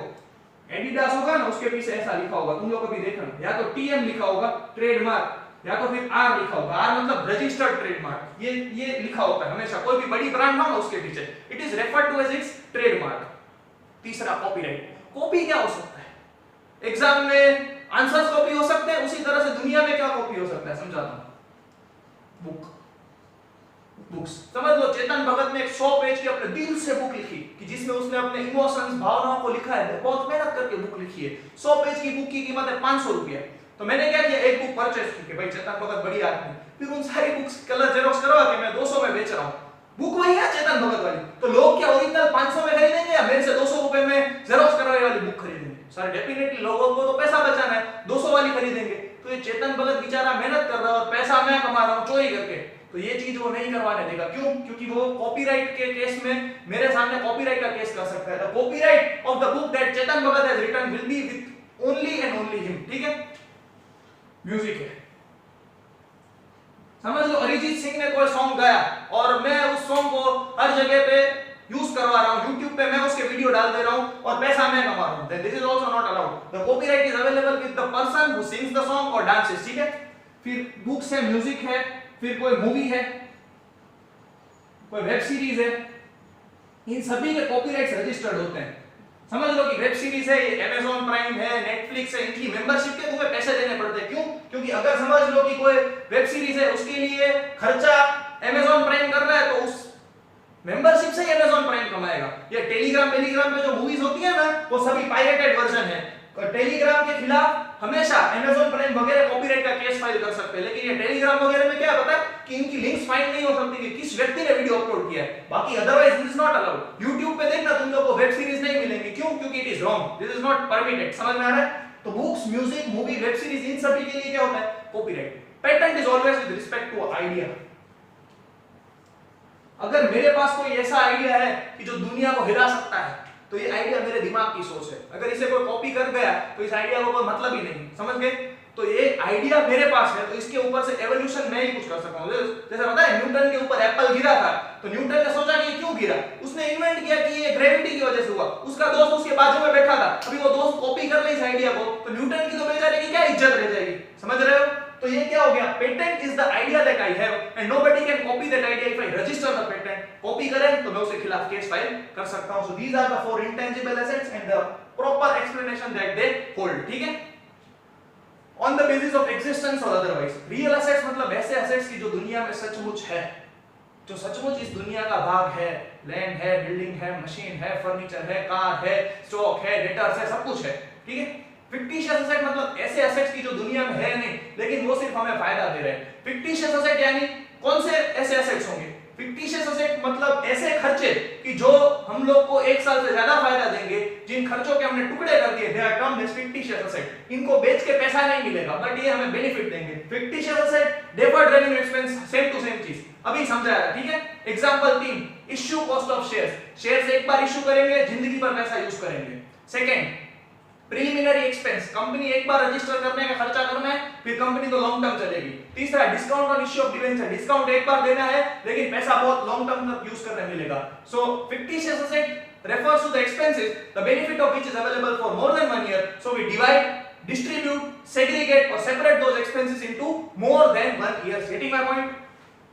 एडिडास होगा ना, उसके पीछे ऐसा लिखा होगा, तुम लोग कभी देखना, या तो टीएम लिखा होगा ट्रेडमार्क, या तो फिर आर लिखा होगा, आर मतलब रजिस्टर्ड ट्रेडमार्क, ये लिखा होता है हमेशा, कोई भी बड़ी ब्रांड हो ना उसके पीछे, it is referred to as its trademark. तीसरा कॉपीराइट। कॉपी क्या हो सकता है, एग्जाम में आंसर्स कॉपी हो सकते हैं, उसी तरह से दुनिया में क्या कॉपी हो सकता है, समझाता हूं। बुक्स समझ लो, चेतन भगत ने एक 100 पेज की अपने दिल से बुक लिखी कि जिसमें उसने अपने इमोशंस, भावनाओं को लिखा है, बहुत मेहनत करके बुक लिखी है। 100 पेज की बुक की कीमत है 500 रुपया। तो मैंने क्या किया, एक बुक परचेज की कि भाई चेतन भगत बड़ी आदमी, फिर उन सारी बुक्स कलर जेरोक्स करवा के मैं 200 में बेच रहा हूं। बुक वही है चेतन भगत वाली, तो लोग क्या ओरिजिनल 500 में खरीदेंगे या मेरे से 200 रुपए में जेरोक्स करवाई वाली बुक खरीदेंगे? सर डेफिनेटली लोगों को तो पैसा बचाना है, 200 वाली खरीदेंगे। तो ये चेतन भगत बेचारा मेहनत कर रहा है और पैसा मैं कमा रहा हूं चोरी करके, तो ये चीज वो नहीं करवाने देगा। क्यों? क्योंकि वो कॉपीराइट के केस में मेरे सामने कॉपीराइट का केस कर सकता है। The copyright of the book that Chetan Bhagat has written will be with only and only him. ठीक है? म्यूजिक है, समझ लो अरिजीत सिंह ने कोई सॉन्ग गाया और मैं उस सॉन्ग को हर जगह पे यूज करवा रहा हूं, YouTube पे मैं उसके वीडियो डाल दे रहा हूं और पैसा मैं कमा रहा हूं, then this is also not allowed. The copyright is available with the person who sings the song or dances. ठीक है? फिर बुक्स है, म्यूजिक है, फिर कोई मूवी है, कोई वेब सीरीज है, इन सभी के कॉपीराइट्स रजिस्टर्ड होते हैं। समझ लो कि वेब सीरीज है, ये Amazon प्राइम है, Netflix है, इनकी मेंबरशिप के तुम्हें पैसे देने पड़ते हैं। क्यों? क्योंकि अगर समझ लो कि कोई वेब सीरीज है, उसके लिए खर्चा Amazon प्राइम कर रहा है तो उस मेंबरशिप से Amazon प्राइम कमाएगा। ये टेलीग्राम पे जो मूवीज होती है ना, वो सभी पायरेटेड वर्जन है। टेलीग्राम के खिलाफ हमेशा Amazon प्राइम वगैरह कॉपीराइट का केस फाइल कर सकते हैं, लेकिन ये टेलीग्राम वगैरह में क्या पता है कि इनकी लिंक्स फाइंड नहीं हो सकती कि किस व्यक्ति ने वीडियो अपलोड किया है। बाकी otherwise this is not allowed. YouTube पे देखना तुम लोग को वेब सीरीज नहीं मिलेंगी। क्यों? क्योंकि it is wrong, this is not permitted. समझ में आ रहा है? तो books, music, movie, web series, इन सभी के लिए क्या होता है, copyright. Patent is always with respect to idea. अगर मेरे पास कोई ऐसा आइडिया है कि जो दुनिया को हिला सकता है, तो ये आइडिया मेरे दिमाग की सोच है। अगर इसे कोई कॉपी कर गया तो इस आइडिया को कोई मतलब ही नहीं। समझ गए? तो ये आइडिया मेरे पास है, तो इसके ऊपर से एवोल्यूशन मैं ही कुछ कर सकता हूं। जैसे पता है न्यूटन के ऊपर एप्पल गिरा था, तो न्यूटन ने सोचा कि ये क्यों गिरा, उसने इन्वेंट किया कि ये ग्रेविटी की वजह से हुआ। उसका दोस्त उसके बाजू में बैठा था, अभी वो दोस्त कॉपी कर ले इस आइडिया को, तो न्यूटन की तो बेचारे की क्या इज्जत रह जाएगी, समझ रहे हो। तो ये क्या हो गया, patent is the idea that I have and nobody can copy that idea if I register the patent. Copy करें तो मैं उसके खिलाफ केस फाइल कर सकता हूं। So these are the 4 intangible assets and the proper explanation that they hold, ठीक है, on the basis of existence और अदरवाइज। रियल एसेट्स मतलब ऐसे एसेट्स की जो दुनिया में सचमुच है, जो सचमुच इस दुनिया का भाग है, लैंड है, बिल्डिंग है, मशीन है, फर्नीचर है, कार है, स्टॉक है, डेटर्स है, सब कुछ है, ठीक है। फिक्टिशियस एसेट मतलब ऐसे एसेट्स की जो दुनिया में है नहीं, लेकिन वो सिर्फ हमें फायदा दे रहे हैं। फिक्टिशियस एसेट यानी कौन से ऐसे एसेट्स होंगे, फिक्टिशियस एसेट मतलब ऐसे खर्चे कि जो हम लोग को 1 साल से ज्यादा फायदा देंगे, जिन खर्चों के हमने टुकड़े कर दिए, they are termed as fictitious asset. इनको बेच के पैसा नहीं मिलेगा, बट ये हमें बेनिफिट देंगे। Fictitious asset, deferred revenue expense, same to same चीज अभी समझाया, ठीक है। Example 3, issue cost of shares, shares एक बार इश्यू करेंगे, जिंदगी भर पैसा यूज करेंगे। सेकंड, प्रीलिमिनरी एक्सपेंस, कंपनी एक बार रजिस्टर करने का खर्चा करना है, फिर कंपनी तो लॉन्ग टर्म चलेगी। तीसरा, discount on issue of debenture, discount एक बार देना है, लेकिन पैसा बहुत लॉन्ग टर्म तक यूज करने मिलेगा। So fictitious asset refers to the expenses the benefit of which is available for more than 1 year, so we divide, distribute, segregate or separate those expenses into more than 1 year. Getting my point?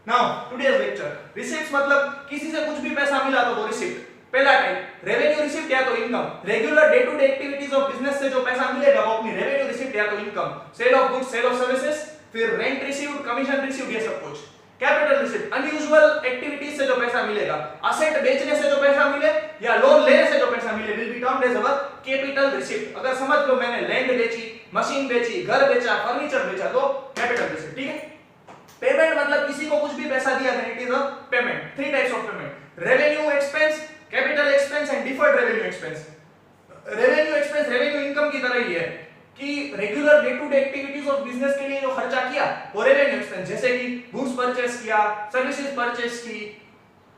Now today's lecture, receipts मतलब किसी से कुछ भी पैसा मिला तो वो receipt. पहला टाइप रेवेन्यू रिसिप्ट या तो इनकम, regular day to day activities of business से जो पैसा मिलेगा वो अपनी रेवेन्यू रिसिप्ट या तो इनकम, sale of goods, sale of services, फिर रेंट रिसीव्ड, कमीशन रिसीव्ड, ये सब कुछ। कैपिटल रिसिप्ट, अनयूजुअल एक्टिविटीज से जो पैसा मिलेगा, असेट बेचने से जो पैसा मिले या लोन लेने से जो पैसा मिले will be termed as our capital receipt. अगर समझ लो मैंने लैंड बेची, मशीन बेची, घर बेचा, फर्नीचर बेचा तो कैपिटल रिसिप्ट, ठीक है। पेमेंट मतलब किसी को कुछ भी पैसा दिया, then it is a payment. 3 types of payment, revenue expense, capital expense and deferred revenue expense. Revenue expense revenue income की तरह ही है कि regular day to day activities of business के लिए जो खर्चा किया वो रेवेन्यू एक्सपेंस, जैसे कि गुड्स परचेस किया, सर्विसेज परचेस की,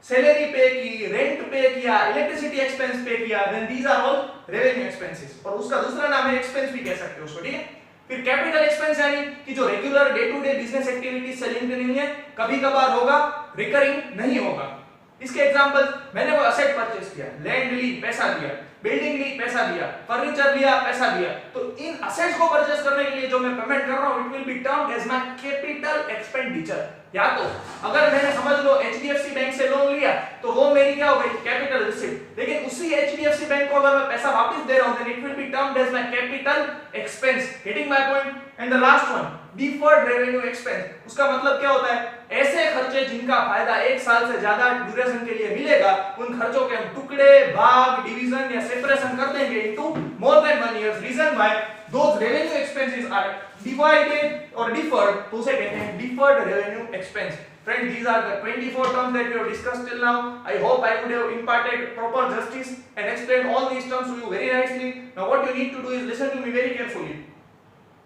सैलरी पे की, रेंट पे किया, इलेक्ट्रिसिटी एक्सपेंस पे किया, then these are all revenue expenses. और उसका दूसरा नाम है एक्सपेंस भी कह सकते हो उसको, ठीक है। फिर कैपिटल एक्सपेंस यानी कि जो regular day to day business activities से लिंक्ड नहीं है, कभी कभार होगा, रिकरिंग नहीं होगा। इसके एग्जांपल, मैंने वो असेट परचेस किया, लैंड ली, पैसा दिया, बिल्डिंग ली, पैसा दिया, फर्नीचर लिया, पैसा दिया, तो इन असेट्स को परचेस करने के लिए जो मैं पेमेंट कर रहा हूं it will be termed as my capital expenditure. या तो अगर मैंने समझ लो HDFC बैंक से लोन लिया तो वो मेरी क्या हो गई, कैपिटल रिसिप्ट, लेकिन उसी HDFC बैंक को अगर मैं पैसा वापस दे रहा हूं then it will be termed as my capital expense. Getting my point? And the last one, deferred revenue expense, उसका मतलब क्या होता है, ऐसे खर्चे जिनका फायदा 1 साल से ज्यादा ड्यूरेशन के लिए मिलेगा, उन खर्चों के हम टुकड़े, भाग, डिवीजन या सेपरेशन कर देंगे into more than 1 year. Reason why those revenue expenses are divided or deferred, तो उसे कहते हैं deferred revenue expense. Friends, these are the 24 terms that we have discussed till now. I hope I would have imparted proper justice and explained all these terms to you very nicely. Now what you need to do is listen to me very carefully.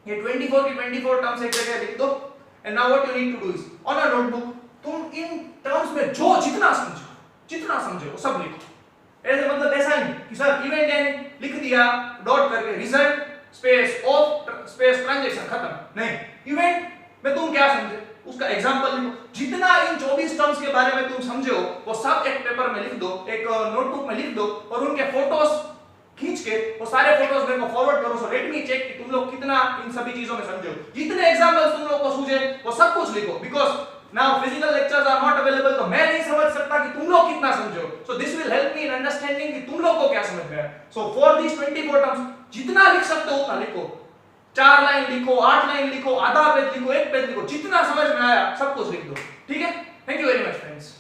ये 24 की 24 terms एक जगह लिख दो, and now what you need to do is on a notebook तुम इन terms में जो जितना समझो वो सब लिखो। ऐसे मतलब ऐसा नहीं कि सर इवेंट यानी लिख दिया डॉट करके result space of space transaction खत्म, नहीं, इवेंट में तुम क्या समझे उसका एग्जांपल लिखो। जितना इन 24 टर्म्स के बारे में तुम समझे हो वो सब एक पेपर में लिख दो, एक नोटबुक में लिख दो, और उनके फोटोज खींच के वो सारे फोटोज मेरे को फॉरवर्ड करो। सो लेट मी चेक कि तुम लोग कितना इन सभी चीजों में समझे हो। जितने एग्जांपल्स तुम लोग को सूझे वो सब कुछ लिखो, because now physical lectures are not available, तो मैं नहीं समझ सकता कि तुम लोग कितना समझो। सो this will help me in understanding कि तुम लोग को क्या समझ में आया। सो फॉर दिस 24 टर्म्स जितना लिख सकते हो उतना लिखो, 4 लाइन लिखो, 8 लाइन लिखो, आधा पेज लिखो, 1 पेज लिखो, जितना समझ में आया सब कुछ लिख दो, ठीक है। Thank you very much friends.